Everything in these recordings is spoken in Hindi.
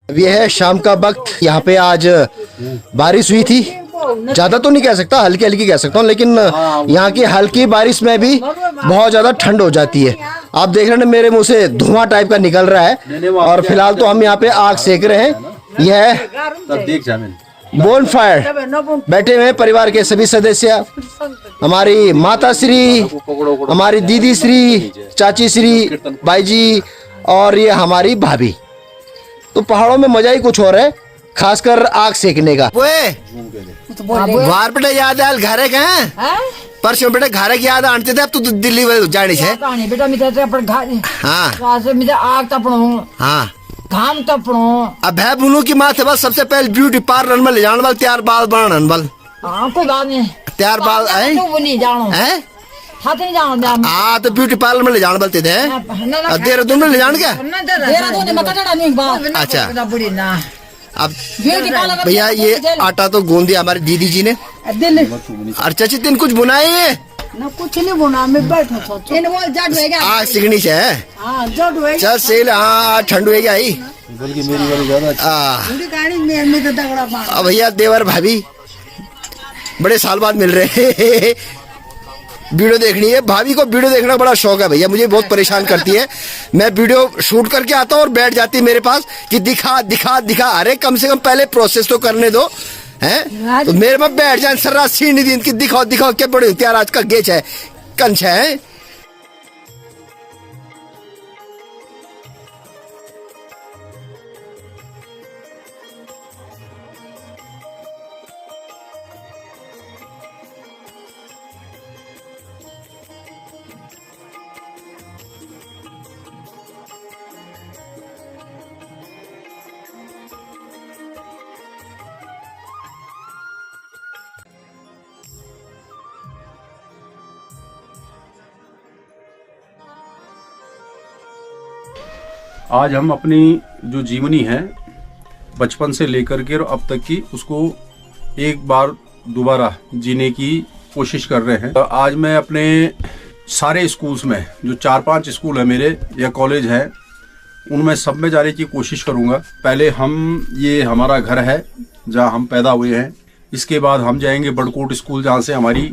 अब ये है शाम का वक्त। यहाँ पे आज बारिश हुई थी, ज्यादा तो नहीं कह सकता, हल्की हल्की कह सकता हूँ, लेकिन यहाँ की हल्की बारिश में भी बहुत ज्यादा ठंड हो जाती है। आप देख रहे हैं मेरे मुंह से धुआं टाइप का निकल रहा है और फिलहाल तो हम यहाँ पे आग सेक रहे हैं। यह है बोन फायर, बैठे हुए हैं परिवार के सभी सदस्य, हमारी माता श्री, हमारी दीदी श्री, चाची श्री, भाई जी और ये हमारी भाभी। तो पहाड़ों में मजा ही कुछ और है, खासकर आग सेकने का। बार बेटा याद आयल घरे के परसों बेटा घरे की याद आते थे, अब तो दिल्ली जाने से बेटा आग तपणो, हाँ घाम तपणो। अब है बुनू की माँ थे बस सबसे पहले ब्यूटी पार्लर में ले जाने वाले, तैयार बाल बनाने वाले। हाँ कोई बात नहीं, तैयार बाल है हाँ तो ब्यूटी पार्लर में ले जाने वाले थे। देहरादून में ले जाने क्या? अच्छा अब भैया ये आटा तो गूंद दिया हमारी दीदी जी ने। और चाची तीन कुछ बुनाई है ना? कुछ नहीं बुना, मैं बैठा आग सिगनी से चल सेल। हाँ ठंड हुएगी आई अब भैया देवर भाभी बड़े साल बाद मिल रहे हैं। वीडियो देखनी है, भाभी को वीडियो देखना बड़ा शौक है भैया, मुझे बहुत परेशान करती है। मैं वीडियो शूट करके आता हूँ और बैठ जाती है मेरे पास कि दिखा दिखा दिखा। अरे कम से कम पहले प्रोसेस तो करने दो हैं। तो मेरे में बैठ जाए सर्रा सीन दिन की दिखाओ दिखाओ क्या बड़े त्यार आज का गेच है कंच है। आज हम अपनी जो जीवनी है बचपन से लेकर के और अब तक की, उसको एक बार दोबारा जीने की कोशिश कर रहे हैं। तो आज मैं अपने सारे स्कूल्स में, जो 4-5 स्कूल है मेरे या कॉलेज है, उनमें सब में जाने की कोशिश करूंगा। पहले ये हमारा घर है जहां हम पैदा हुए हैं। इसके बाद हम जाएंगे बड़कोट स्कूल, जहां से हमारी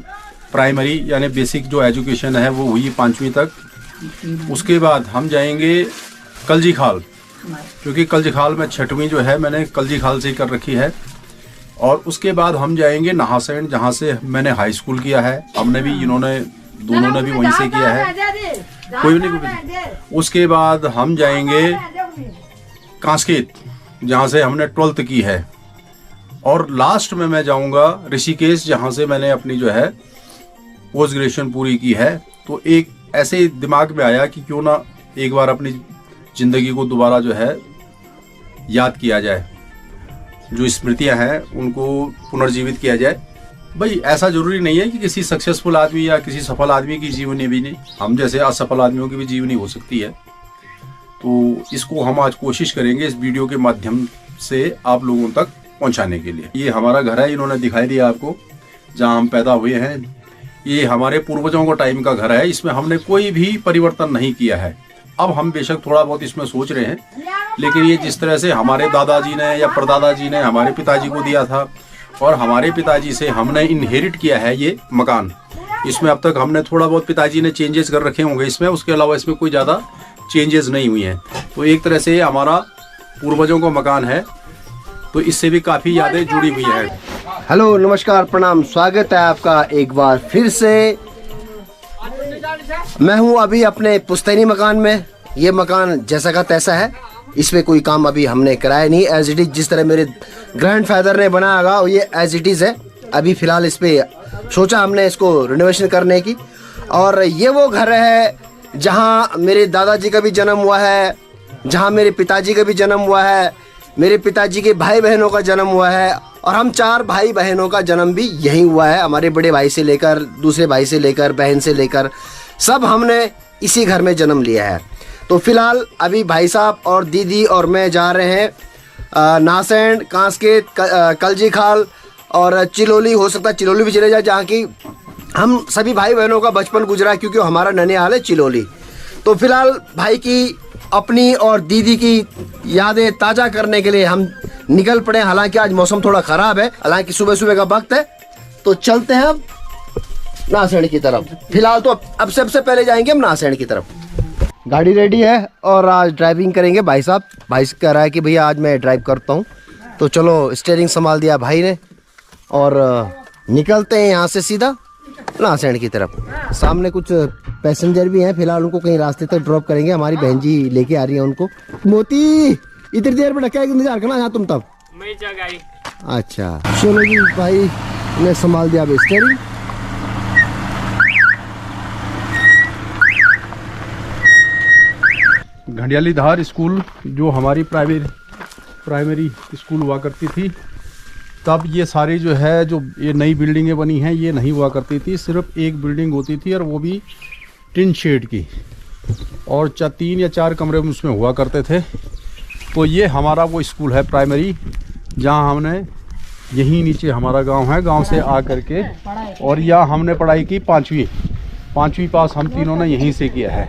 प्राइमरी यानी बेसिक जो एजुकेशन है वो हुई 5वीं तक। उसके बाद हम जाएंगे कलजी खाल, क्योंकि कलजी खाल में 6वीं जो है मैंने कलजी खाल से ही कर रखी है। और उसके बाद हम जाएंगे नहासैंड, जहाँ से मैंने हाई स्कूल किया है। हमने भी दोनों ने भी वहीं से किया है, कोई नहीं। उसके बाद हम जाएंगे कांस्केत, जहाँ से हमने 12th की है। और लास्ट में मैं जाऊँगा ऋषिकेश, जहाँ से मैंने अपनी जो है पोस्ट ग्रेजुएशन पूरी की है। तो एक ऐसे दिमाग में आया कि क्यों ना एक बार अपनी जिंदगी को दोबारा जो है याद किया जाए, जो स्मृतियां हैं उनको पुनर्जीवित किया जाए। भाई ऐसा जरूरी नहीं है कि किसी सक्सेसफुल आदमी या किसी सफल आदमी की जीवनी भी नहीं, हम जैसे असफल आदमियों की भी जीवनी हो सकती है। तो इसको हम आज कोशिश करेंगे इस वीडियो के माध्यम से आप लोगों तक पहुंचाने के लिए। ये हमारा घर है, इन्होंने दिखाई दिया आपको, जहाँ हम पैदा हुए हैं। ये हमारे पूर्वजों का टाइम का घर है, इसमें हमने कोई भी परिवर्तन नहीं किया है। अब हम बेशक थोड़ा बहुत इसमें सोच रहे हैं, लेकिन ये जिस तरह से हमारे दादाजी ने या परदादाजी ने हमारे पिताजी को दिया था और हमारे पिताजी से हमने इनहेरिट किया है ये मकान, इसमें अब तक हमने थोड़ा बहुत पिताजी ने चेंजेस कर रखे होंगे इसमें, उसके अलावा इसमें कोई ज़्यादा चेंजेस नहीं हुई हैं। तो एक तरह से हमारा पूर्वजों का मकान है, तो इससे भी काफ़ी यादें जुड़ी हुई है। हेलो नमस्कार प्रणाम, स्वागत है आपका एक बार फिर से। मैं हूं अभी अपने पुश्तैनी मकान में। ये मकान जैसा का तैसा है, इसमें कोई काम अभी हमने कराया नहीं। एज इट इज जिस तरह मेरे ग्रैंडफादर ने बनाया होगा ये एज इट इज है। अभी फिलहाल इस पे सोचा हमने इसको रिनोवेशन करने की। और ये वो घर है जहां मेरे दादाजी का भी जन्म हुआ है, जहां मेरे पिताजी का भी जन्म हुआ है, मेरे पिताजी के भाई बहनों का जन्म हुआ है, और हम 4 भाई बहनों का जन्म भी यहीं हुआ है। हमारे बड़े भाई से लेकर दूसरे भाई से लेकर बहन से लेकर सब हमने इसी घर में जन्म लिया है। तो फिलहाल अभी भाई साहब और दीदी और मैं जा रहे हैं नासैंड, कांस्केत, कलजी खाल और चिलोली। हो सकता है चिलोली भी चले जाए, जहाँ की हम सभी भाई बहनों का बचपन गुजरा, क्योंकि हमारा ननिहाल है चिलोली। तो फिलहाल भाई की अपनी और दीदी की यादें ताजा करने के लिए हम निकल पड़े। हालांकि आज मौसम थोड़ा खराब है, हालांकि सुबह सुबह का वक्त है, तो चलते हैं अब नासेण की तरफ। फिलहाल तो अब सबसे पहले जाएंगे हम नासेण की तरफ। गाड़ी रेडी है और आज ड्राइविंग करेंगे भाई साहब। भाई कह रहा है कि भैया आज मैं ड्राइव करता हूँ, तो चलो स्टीयरिंग संभाल दिया भाई ने और निकलते हैं यहाँ से सीधा नासेण की तरफ। सामने कुछ पैसेंजर भी हैं, फिलहाल उनको कहीं रास्ते तक ड्रॉप करेंगे। हमारी बहन जी लेके आ रही है उनको। मोती इतनी देर में ढका इंतजार करना यहाँ तुम तब। अच्छा चलो जी, भाई ने संभाल दिया अब स्टीयरिंग। घंडियाली धार स्कूल जो हमारी प्राइमरी स्कूल हुआ करती थी, तब ये सारी जो है जो ये नई बिल्डिंगें बनी हैं ये नहीं हुआ करती थी। सिर्फ एक बिल्डिंग होती थी और वो भी टिन शेड की, और 3 या 4 कमरे उसमें हुआ करते थे। तो ये हमारा वो स्कूल है प्राइमरी, जहाँ हमने यहीं नीचे हमारा गांव है, गांव से आ करके और यहाँ हमने पढ़ाई की 5वीं पास हम तीनों ने यहीं से किया है।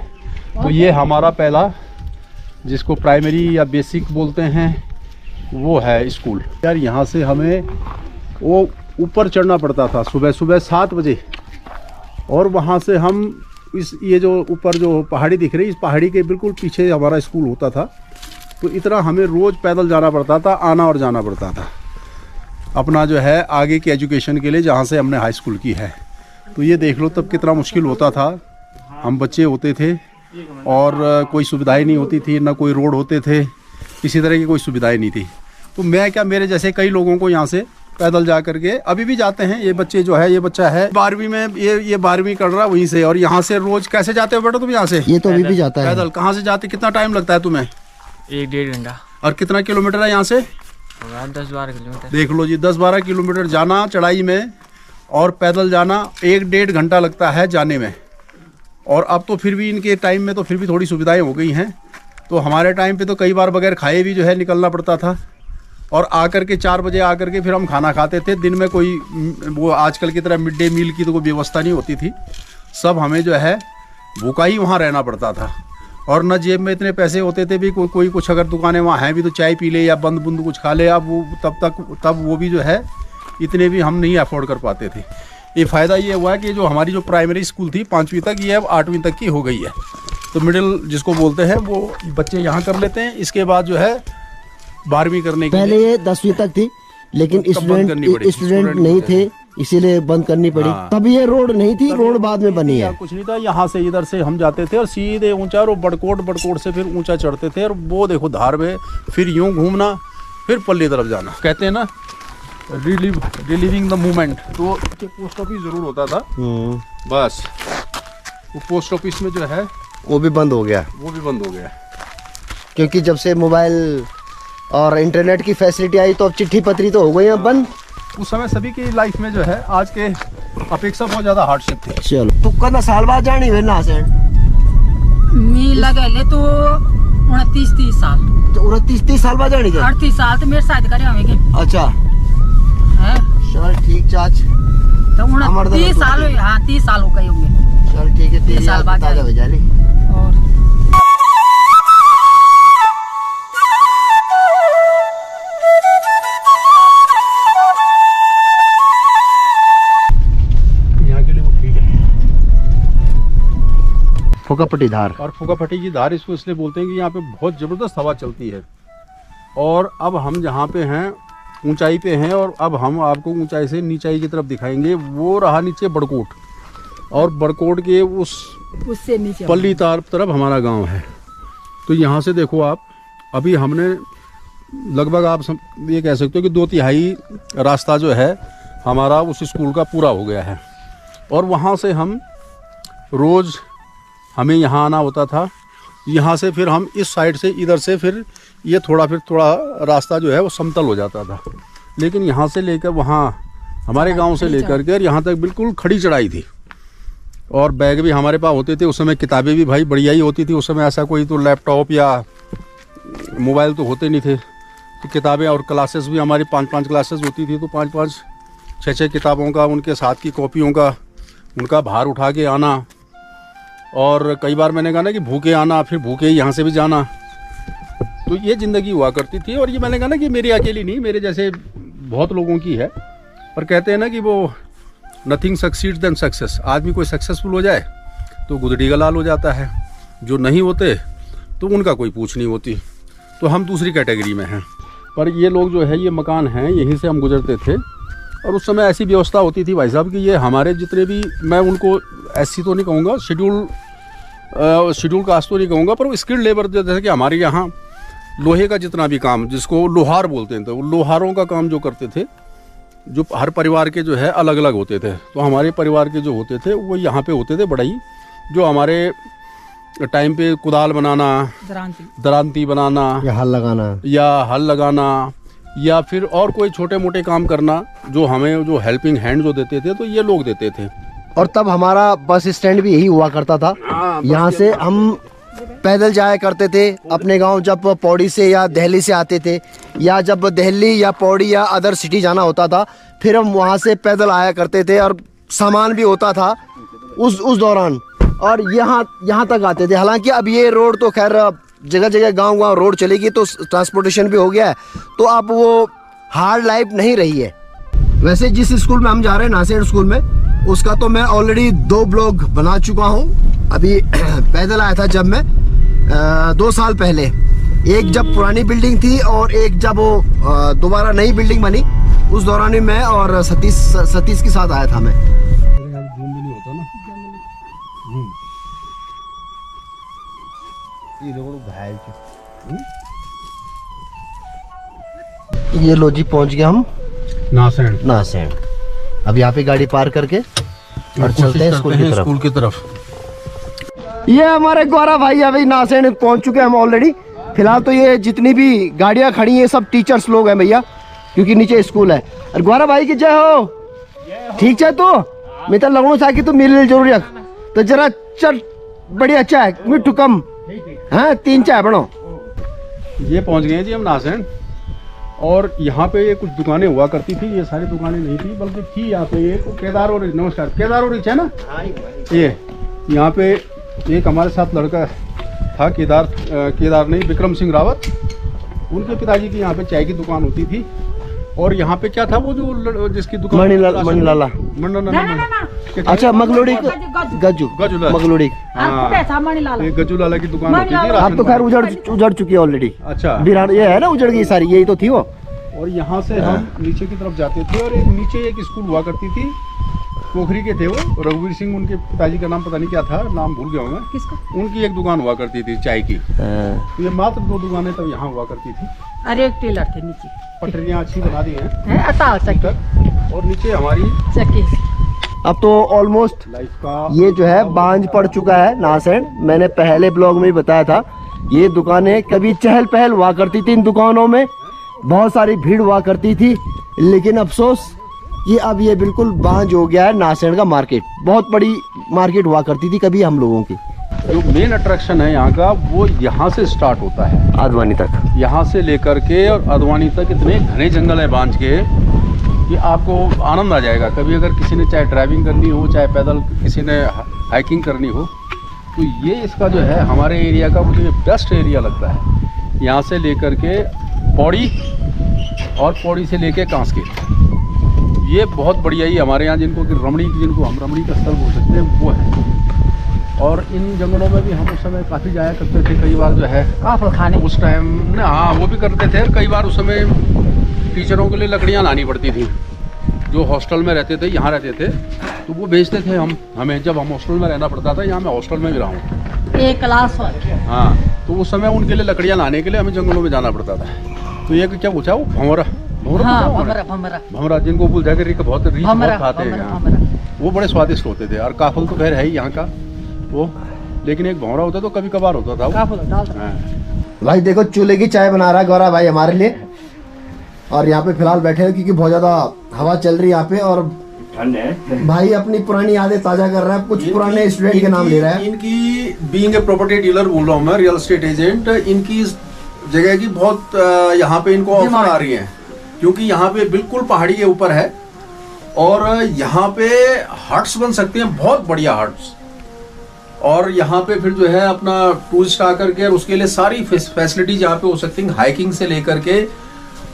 तो ये हमारा पहला जिसको प्राइमरी या बेसिक बोलते हैं वो है स्कूल। यार यहाँ से हमें वो ऊपर चढ़ना पड़ता था सुबह 7 बजे, और वहाँ से हम ये जो ऊपर जो पहाड़ी दिख रही, इस पहाड़ी के बिल्कुल पीछे हमारा स्कूल होता था। तो इतना हमें रोज़ पैदल जाना पड़ता था, आना और जाना पड़ता था अपना जो है आगे की एजुकेशन के लिए, जहाँ से हमने हाई स्कूल की है। तो ये देख लो तब कितना मुश्किल होता था। हम बच्चे होते थे और कोई सुविधाएं नहीं होती थी, ना कोई रोड होते थे, किसी तरह की कोई सुविधाएं नहीं थी। तो मैं क्या, मेरे जैसे कई लोगों को यहाँ से पैदल जा करके अभी भी जाते हैं। ये बच्चे जो है, ये बच्चा है 12वीं में, ये 12वीं कर रहा है वहीं से, और यहाँ से रोज कैसे जाते हो बेटा तुम यहाँ से? ये तो अभी भी जाता है पैदल। कहाँ से जाते, कितना टाइम लगता है तुम्हें? 1-1.5 घंटा। और कितना किलोमीटर है यहाँ से? 10-12 किलोमीटर। देख लो जी, 10-12 किलोमीटर जाना चढ़ाई में, और पैदल जाना 1-1.5 घंटा लगता है जाने में। और अब तो फिर भी इनके टाइम में तो फिर भी थोड़ी सुविधाएं हो गई हैं। तो हमारे टाइम पे तो कई बार बगैर खाए भी जो है निकलना पड़ता था, और आकर के 4 बजे आकर के फिर हम खाना खाते थे। दिन में कोई वो आजकल की तरह मिड डे मील की तो कोई व्यवस्था नहीं होती थी, सब हमें जो है भूखा ही वहाँ रहना पड़ता था। और न जेब में इतने पैसे होते थे भी, कोई कुछ अगर दुकानें वहाँ हैं भी तो चाय पी ले या बंद बुंद कुछ खा ले। अब वो तब वो भी जो है इतने भी हम नहीं अफोर्ड कर पाते थे। ये फ़ायदा ये हुआ कि जो हमारी जो प्राइमरी स्कूल थी 5वीं तक, ये अब 8वीं तक की हो गई है। तो मिडिल जिसको बोलते हैं वो बच्चे यहाँ कर लेते हैं। इसके बाद जो है 12वीं करने के पहले ये 10वीं तक थी, लेकिन स्टूडेंट नहीं थे, इसीलिए बंद करनी पड़ी। हाँ। तब ये रोड नहीं थी, रोड बाद में बनी है। कुछ नहीं था, यहाँ से इधर से हम जाते थे और सीधे ऊंचा, और बड़कोट से फिर ऊंचा चढ़ते थे, और वो देखो धार में फिर यूं घूमना, फिर पल्ली तरफ जाना। कहते हैं ना रिलीविंग द मोमेंट। तो पोस्ट ऑफिस जरूर होता था, बस वो पोस्ट ऑफिस में जो है वो भी बंद हो गया। क्योंकि जब से मोबाइल और इंटरनेट की फैसिलिटी आई तो अब चिट्ठी पत्री तो हो गई है बंद। उस समय सभी की लाइफ में जो है आज के अपेक्षा बहुत ज्यादा हार्डशिप थी। चलो तू कदा साल बाद जानी है ना से? मी लगेले तो 29-30 साल। तो 29-30 साल बाद जानी है? 38 साल तो मेरे शादी करे होंगे। अच्छा है चल ठीक चाच, तो 29 साल, हाँ 30 साल हो गए होंगे। चल ठीक है, 30 साल बाद जा ली। और फुकापट्टी धार। और फुकापट्टी की धार इसको इसलिए बोलते हैं कि यहाँ पे बहुत ज़बरदस्त हवा चलती है। और अब हम जहाँ पे हैं ऊंचाई पे हैं, और अब हम आपको ऊंचाई से नीचाई की तरफ दिखाएंगे। वो रहा नीचे बड़कोट, और बड़कोट के उससे नीचे पल्ली तरफ हमारा गांव है। तो यहाँ से देखो आप, अभी हमने लगभग आप ये कह सकते हो कि 2/3 रास्ता जो है हमारा उस स्कूल का पूरा हो गया है। और वहाँ से हम रोज़ हमें यहाँ आना होता था। यहाँ से फिर हम इस साइड से इधर से फिर ये थोड़ा रास्ता जो है वो समतल हो जाता था। लेकिन यहाँ से लेकर वहाँ हमारे गांव से लेकर के यहाँ तक बिल्कुल खड़ी चढ़ाई थी। और बैग भी हमारे पास होते थे उस समय, किताबें भी भाई बढ़िया ही होती थी उस समय। ऐसा कोई तो लैपटॉप या मोबाइल तो होते नहीं थे। तो किताबें और क्लासेस भी हमारी 5-5 क्लासेस होती थी, तो 5-5 6-6 किताबों का, उनके साथ की कॉपियों का, उनका भार उठा के आना। और कई बार मैंने कहा ना कि भूखे आना फिर भूखे यहाँ से भी जाना, तो ये ज़िंदगी हुआ करती थी। और ये मैंने कहा ना कि मेरी अकेली नहीं, मेरे जैसे बहुत लोगों की है। पर कहते हैं ना कि वो नथिंग सक्सीड्स देन सक्सेस। आदमी कोई सक्सेसफुल हो जाए तो गुदड़ी का लाल हो जाता है, जो नहीं होते तो उनका कोई पूछ नहीं होती। तो हम दूसरी कैटेगरी में हैं। पर ये लोग जो है, ये मकान हैं, यहीं से हम गुजरते थे। और उस समय ऐसी व्यवस्था होती थी भाई साहब कि ये हमारे जितने भी, मैं उनको ऐसी तो नहीं कहूँगा, शेड्यूल कास्ट तो नहीं कहूँगा, पर वो स्किल्ड लेबर जैसे कि हमारे यहाँ लोहे का जितना भी काम, जिसको लोहार बोलते हैं, तो वो लोहारों का काम जो करते थे, जो हर परिवार के जो है अलग अलग होते थे। तो हमारे परिवार के जो होते थे वो यहाँ पे होते थे बढ़ई, जो हमारे टाइम पे कुदाल बनाना, दरांती बनाना, या हल लगाना या फिर और कोई छोटे मोटे काम करना, जो हमें जो हेल्पिंग हैंड जो देते थे, तो ये लोग देते थे। और तब हमारा बस स्टैंड भी यही हुआ करता था। यहाँ से हम पैदल जाया करते थे अपने गांव, जब पौड़ी से या दिल्ली से आते थे, या जब दिल्ली या पौड़ी या अदर सिटी जाना होता था, फिर हम वहाँ से पैदल आया करते थे। और सामान भी होता था उस दौरान, और यहाँ तक आते थे। हालांकि अब ये रोड तो खैर जगह जगह गांव रोड चलेगी, तो ट्रांसपोर्टेशन भी हो गया है, तो अब वो हार्ड लाइफ नहीं रही है। वैसे जिस स्कूल में हम जा रहे हैं, नासेड़ स्कूल में, उसका तो मैं ऑलरेडी 2 ब्लॉग बना चुका हूँ। अभी पैदल आया था जब मैं 2 साल पहले, एक जब पुरानी बिल्डिंग थी और एक जब वो दोबारा नई बिल्डिंग बनी, उस दौरान ही मैं और सतीश के साथ आया था मैं। ये लो जी, पहुंच गए हम नासेड़। अब यहाँ पे गाड़ी पार करके और चलते हैं स्कूल की तरफ। ये हमारे गौरव भाई अभी नासेड़ पहुंच चुके हैं हम ऑलरेडी। फिलहाल तो ये जितनी भी गाड़ियां खड़ी हैं सब टीचर्स लोग हैं भैया, क्योंकि नीचे स्कूल है। और गौरव भाई की जय हो। ठीक है, तो मैं तो लगनू था कि तू मिल जरूर तो जरा चल, बढ़िया अच्छा है, मिट्टू कम, हाँ 3 चाय बनो। ये पहुंच गए जी हम नासेड़। और यहाँ पे ये कुछ दुकानें हुआ करती थी, ये सारी दुकानें नहीं थी, बल्कि थी यहाँ पे ये केदार और, नमस्कार, केदार और है ना, ये यहाँ पे एक हमारे साथ लड़का था, केदार नहीं, विक्रम सिंह रावत, उनके पिताजी की यहाँ पे चाय की दुकान होती थी। और यहाँ पे क्या था, वो जो जिसकी दुकान, मणिलाला, अच्छा मगलोड़ी, गज्जू मगलोड़ी, गज्जू लाला की दुकान होती थी। अब तो खैर उजड़ चुकी है ऑलरेडी। अच्छा, बिराड़ ये है ना, उजड़ गई सारी, यही तो थी वो। और यहाँ से हम नीचे की तरफ जाते थे, और एक नीचे एक स्कूल हुआ करती थी, पोखरी के थे वो, रघुवीर सिंह, उनके पिताजी का नाम पता नहीं क्या था, नाम भूल गया हूँ मैं। उनकी एक दुकान हुआ करती थी चाय की। तो ये मात्र 2 दुकानें तब यहाँ हुआ करती थी। अरे एक टेलर थे नीचे, पटरियाँ अच्छी बना दी हैं, और नीचे हमारी चक्की। अब तो ऑलमोस्ट ये जो है बांझ पड़ चुका है नासेड़। मैंने पहले ब्लॉग में ही बताया था, ये दुकानें कभी चहल पहल हुआ करती थी, इन दुकानों में बहुत सारी भीड़ हुआ करती थी। लेकिन अफसोस कि अब ये बिल्कुल बांझ हो गया है नासेड़ का मार्केट। बहुत बड़ी मार्केट हुआ करती थी कभी हम लोगों की। जो मेन अट्रैक्शन है यहाँ का, वो यहाँ से स्टार्ट होता है आदवानी तक, यहाँ से लेकर के और आदवानी तक इतने घने जंगल है बांझ के कि आपको आनंद आ जाएगा। कभी अगर किसी ने चाहे ड्राइविंग करनी हो, चाहे पैदल किसी ने हाइकिंग करनी हो, तो ये इसका जो है हमारे एरिया का मुझे बेस्ट एरिया लगता है। यहाँ से लेकर के पौड़ी, और पौड़ी से लेके कांसके, ये बहुत बढ़िया ही हमारे यहाँ जिनको कि जिनको हम रमणी का स्थल बोल सकते हैं, वो है। और इन जंगलों में भी हम उस समय काफ़ी जाया करते थे। कई बार जो है काफल खाने उस टाइम ना, हाँ वो भी करते थे। कई बार उस समय टीचरों के लिए लकड़ियाँ लानी पड़ती थी, जो हॉस्टल में रहते थे, यहाँ रहते थे, तो वो भेजते थे हमें। जब हम हॉस्टल में रहना पड़ता था, यहाँ मैं हॉस्टल में भी रहा हूँ, एक क्लास, हाँ, तो उस समय उनके लिए लकड़ियाँ लाने के लिए हमें जंगलों में जाना पड़ता था। तो ये क्या पूछा, वो भंवरा, भंवरा जिनको बोल जाकर रीख बहुत खाते हैं, वो बड़े स्वादिष्ट होते थे। और काफल तो खैर है ही यहाँ का वो, लेकिन एक भंवरा होता तो कभी कभार होता था वो। भाई देखो चूल्हे की चाय बना रहा है गौरा भाई हमारे लिए। और यहाँ पे फिलहाल बैठे हैं क्योंकि बहुत ज्यादा हवा चल रही है यहाँ पे, और भाई अपनी पुरानी यादें ताजा कर रहा है, कुछ पुराने स्टूडेंट के नाम ले रहा है। इनकी बीइंग ए प्रॉपर्टी डीलर बोल रहा हूँ मैं, रियल एस्टेट एजेंट, इनकी जगह की बहुत यहाँ पे इनको ऑफर आ रही है, क्योंकि यहाँ पे बिल्कुल पहाड़ी के ऊपर है, और यहाँ पे हट्स बन सकते हैं, बहुत बढ़िया हट्स। और यहाँ पे फिर जो है अपना टूरिस्ट आकर के और उसके लिए सारी फैसिलिटीज यहाँ पे हो सकती हैं, हाइकिंग से लेकर के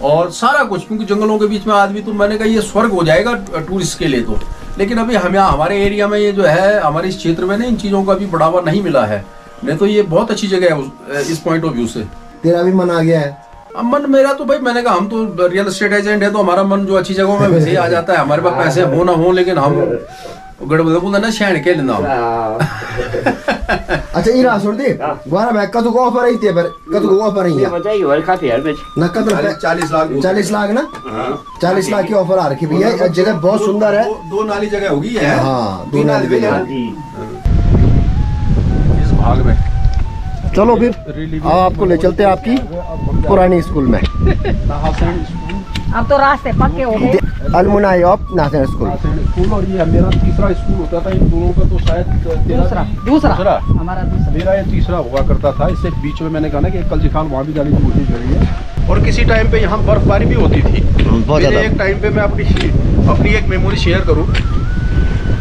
और सारा कुछ, क्योंकि जंगलों के बीच में आदमी, तो मैंने कहा ये स्वर्ग हो जाएगा टूरिस्ट के लिए तो। लेकिन अभी हम यहाँ हमारे एरिया में ये जो है, हमारे इस क्षेत्र में ना इन चीज़ों का भी बढ़ावा नहीं मिला है, नहीं तो ये बहुत अच्छी जगह है इस पॉइंट ऑफ व्यू से। तेरा भी मन आ गया है? अब मन मेरा तो भाई, मैंने कहा हम तो रियल एस्टेट एजेंट है, तो हमारा मन जो अच्छी जगहों में वैसे ही आ जाता है। हमारे पास पैसे हो ना हो, लेकिन हम गड़बड़ बोलते ना शहर के लेना। अच्छा ये रासुर दे द्वारा मैं कदू को ऑफर आई थी, पर कदू को ऑफर नहीं है नकद 40 लाख ना, 40 लाख की ऑफर आ रखी भैया। जगह बहुत सुंदर है, दो नाली जगह होगी है। हाँ, 2 नाली इस भाग में। चलो फिर आपको ले चलते हैं आपकी पुरानी स्कूल में। अब तो रास्ते पक्के हो गए। अलमुनाई ऑफ नासेन स्कूल। स्कूल और ये मेरा तीसरा स्कूल होता था, इन दोनों का तो शायद दूसरा हमारा दूसरा, मेरा ये तीसरा हुआ करता था। इससे बीच में मैंने कहा ना कि कल जिखाल वहाँ भी जाने की कोशिश करी है। और किसी टाइम पे यहाँ बर्फबारी भी होती थी बहुत ज़्यादा। एक टाइम पे मैं अपनी एक मेमोरी शेयर करूँ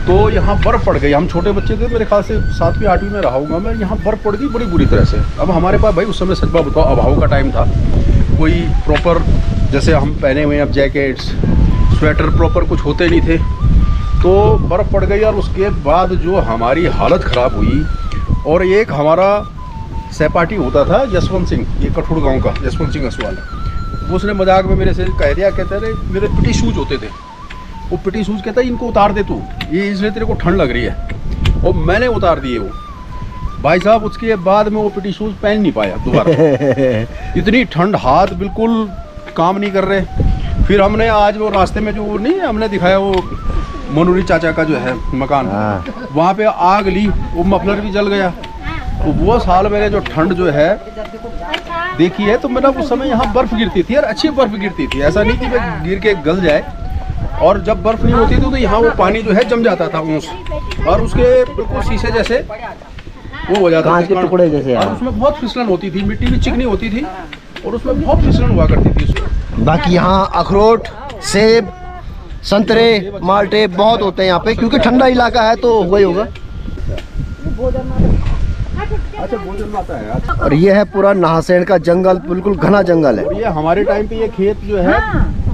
तो यहाँ बर्फ़ पड़ गई। हम छोटे बच्चे थे, मेरे ख्याल से 7वीं 8वीं में रहा हूँगा मैं। यहाँ बर्फ़ पड़ गई बड़ी बुरी तरह से। अब हमारे पास भाई उस समय सच बात बताओ अभाव का टाइम था, कोई प्रॉपर जैसे हम पहने हुए अब जैकेट्स स्वेटर प्रॉपर कुछ होते नहीं थे, तो बर्फ़ पड़ गई। और उसके बाद जो हमारी हालत ख़राब हुई। और एक हमारा सहपाठी होता था यशवंत सिंह, ये कठुड़ गांव का यशवंत सिंह असवाल, उसने मजाक में मेरे से कह दिया, कहते रहे मेरे पिटी शूज होते थे, वो पिटी शूज कहता है इनको उतार दे तू, ये इसलिए तेरे को ठंड लग रही है। और मैंने उतार दिए वो भाई साहब। उसके बाद में वो पिटी शूज पहन नहीं पाया दोबारा। इतनी ठंड, हाथ बिल्कुल काम नहीं कर रहे। फिर हमने आज वो रास्ते में जो वो नहीं हमने दिखाया, वो मनूरी चाचा का जो है मकान, वहाँ पे आग ली, वो मफलर भी जल गया। तो वो साल मैंने जो ठंड जो है देखी है, तो मैंने उस समय यहाँ बर्फ़ गिरती थी और अच्छी बर्फ़ गिरती थी, ऐसा नहीं कि मैं गिर के गल जाए। और जब बर्फ़ नहीं होती थी तो यहाँ वो पानी जो है जम जाता था ऊँस, और उसके बिल्कुल शीशे जैसे वो हो जाता था, टुकड़े जैसे। और उसमें बहुत फिसलन होती थी, मिट्टी भी चिकनी होती थी और उसमें बहुत फिसलन हुआ करती थी उसमें। बाकी यहाँ अखरोट, सेब, संतरे, माल्टे बहुत होते हैं यहाँ पे, क्योंकि ठंडा इलाका है तो वही होगा। अच्छा भोजन आता है। और ये है पूरा नाहसेन का जंगल, बिल्कुल घना जंगल है। ये हमारे टाइम पे ये खेत जो है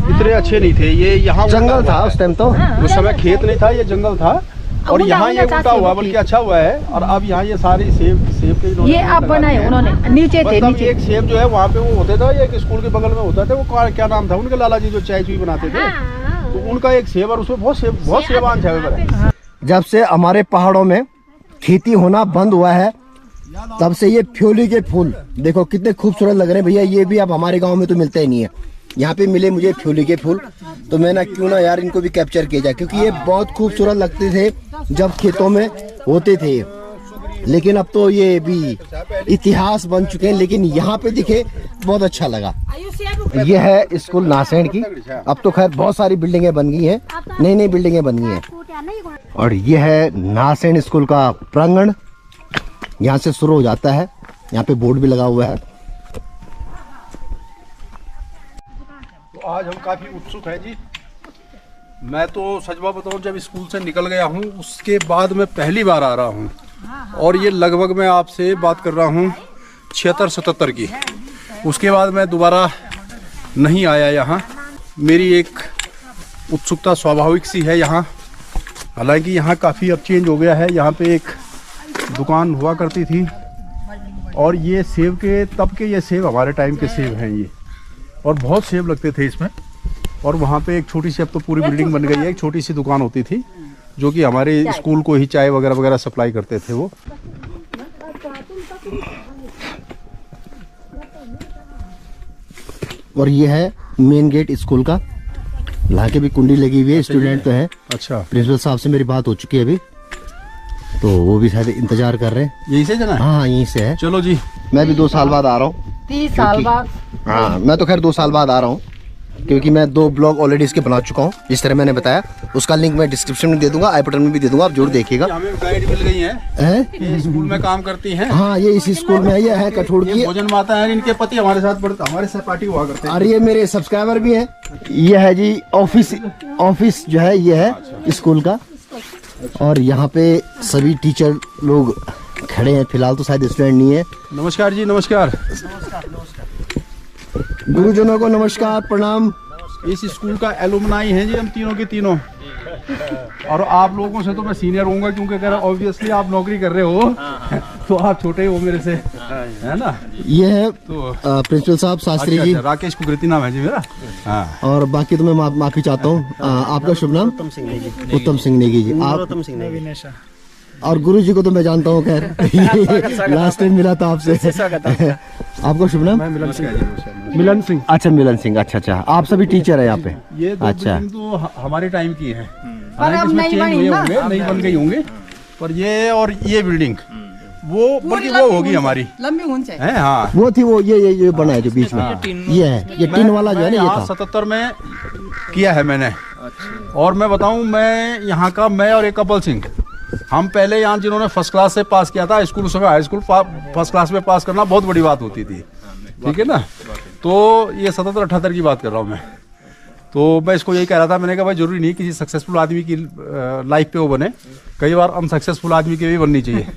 इतने अच्छे नहीं थे, ये यहाँ जंगल था उस टाइम, तो उस समय खेत नहीं था, ये जंगल था। और यहाँ ये उल्टा हुआ, बल्कि अच्छा हुआ है। और अब यहाँ ये सारे सेब के ये अब बनाए उन्होंने, नीचे थे नीचे। एक सेब जो है वहाँ पे वो होते था, एक स्कूल के बगल में होता था, वो क्या नाम था उनके, लाला जी जो चाय चुई बनाते थे, तो उनका एक सेब, और उसमें बहुत सेबान था। जब से हमारे पहाड़ों में खेती होना बंद हुआ है, तब से ये फ्योली के फूल देखो कितने खूबसूरत लग रहे हैं भैया। ये भी अब हमारे गांव में तो मिलते ही नहीं है। यहाँ पे मिले मुझे फ्योली के फूल, तो मैंने क्यों ना यार इनको भी कैप्चर किया जाए, क्योंकि ये बहुत खूबसूरत लगते थे जब खेतों में होते थे। लेकिन अब तो ये भी इतिहास बन चुके हैं, लेकिन यहाँ पे दिखे बहुत अच्छा लगा। ये है स्कूल नाहसेन की। अब तो खैर बहुत सारी बिल्डिंगें बन गई हैं, नई नई बिल्डिंगें बन गई हैं। और ये है नाहसेन स्कूल का प्रांगण, यहाँ से शुरू हो जाता है। यहाँ पे बोर्ड भी लगा हुआ है। तो आज हम काफ़ी उत्सुक हैं जी। मैं तो सच बात बताऊँ, जब स्कूल से निकल गया हूँ उसके बाद मैं पहली बार आ रहा हूँ, और ये लगभग मैं आपसे बात कर रहा हूँ 76-77 की। उसके बाद मैं दोबारा नहीं आया यहाँ। मेरी एक उत्सुकता स्वाभाविक सी है यहाँ। हालांकि यहाँ काफ़ी अब चेंज हो गया है। यहाँ पे एक दुकान हुआ करती थी, और ये सेब के तब के ये सेब हमारे टाइम के सेब हैं ये, और बहुत सेब लगते थे इसमें। और वहाँ पे एक छोटी सी, अब तो पूरी बिल्डिंग बन गई है, एक छोटी सी दुकान होती थी जो कि हमारे स्कूल को ही चाय वगैरह वगैरह सप्लाई करते थे वो। और ये है मेन गेट स्कूल का, यहाँ के भी कुंडी लगी हुई है, स्टूडेंट तो है। अच्छा, प्रिंसिपल साहब से मेरी बात हो चुकी है अभी, तो वो भी शायद इंतजार कर रहे हैं। यहीं से जाना है? हाँ यहीं से है। चलो जी। मैं भी 2 साल बाद आ रहा हूँ। 30 साल बाद। हाँ मैं तो खैर 2 साल बाद आ रहा हूँ, क्योंकि मैं 2 ब्लॉग ऑलरेडी इसके बना चुका हूँ, जिस तरह मैंने बताया। उसका लिंक मैं डिस्क्रिप्शन में दे दूंगा, आई बटन में भी दे दूंगा, आप जरूर देखिएगा। हमें गाइड मिल गई है, स्कूल में काम करती हैं। हाँ ये इसी स्कूल में है, ये है कठुड़ की। भोजन माता है, इनके पति हमारे साथ पढ़ते, हमारे सहपाठी हुआ करते हैं। और ये मेरे सब्सक्राइबर भी हैं। ये है जी ऑफिस जो है, ये है स्कूल का। और यहाँ पे सभी टीचर लोग खड़े हैं, फिलहाल तो शायद स्टूडेंट नहीं है। नमस्कार जी, नमस्कार। गुरुजनों को नमस्कार, प्रणाम। इस स्कूल का एलुमनाई हैं जी हम तीनों के तीनों, और आप लोगों से तो मैं सीनियर होऊंगा क्योंकि अगर ऑब्वियसली आप नौकरी कर रहे हो तो आप छोटे हो मेरे से, है ना। ये है तो प्रिंसिपल साहब शास्त्री जी। राकेश कुकरेती नाम है जी मेरा। हाँ। और बाकी तो मैं माफी चाहता हूँ। आपका शुभ नाम? उत्तम सिंह नेगी जी। आप? और गुरु जी को तो मैं जानता हूँ, खैर लास्ट टाइम मिला था आपसे। आपका शुभ नाम? मिलन सिंह। अच्छा, मिलन सिंह। अच्छा, आप सभी टीचर है यहाँ पे? ये दो अच्छा, बिल्डिंग तो हमारे टाइम की है, पर अब इसमें नई चेंज बनी हुए ना। होंगे, नई बन गई होंगे, पर ये और ये बिल्डिंग वो बल्कि वो होगी हमारी लंबी ऊंच है। है। हाँ, वो थी वो ये बना है जो बीच में, ये है, ये टीन वाला जो है ना, ये था। 77 में किया है मैंने। और मैं बताऊं, मैं यहाँ का, मैं और एक कपल सिंह, हम पहले यहाँ जिन्होंने फर्स्ट क्लास से पास किया था स्कूल, उसमें हाई स्कूल फर्स्ट क्लास में पास करना बहुत बड़ी बात होती थी, ठीक है ना। तो ये 77-78 की बात कर रहा हूँ मैं। तो मैं इसको यही कह रहा था, मैंने कहा भाई जरूरी नहीं किसी सक्सेसफुल आदमी की लाइफ पे वो बने, कई बार अनसक्सेसफुल आदमी की भी बननी चाहिए।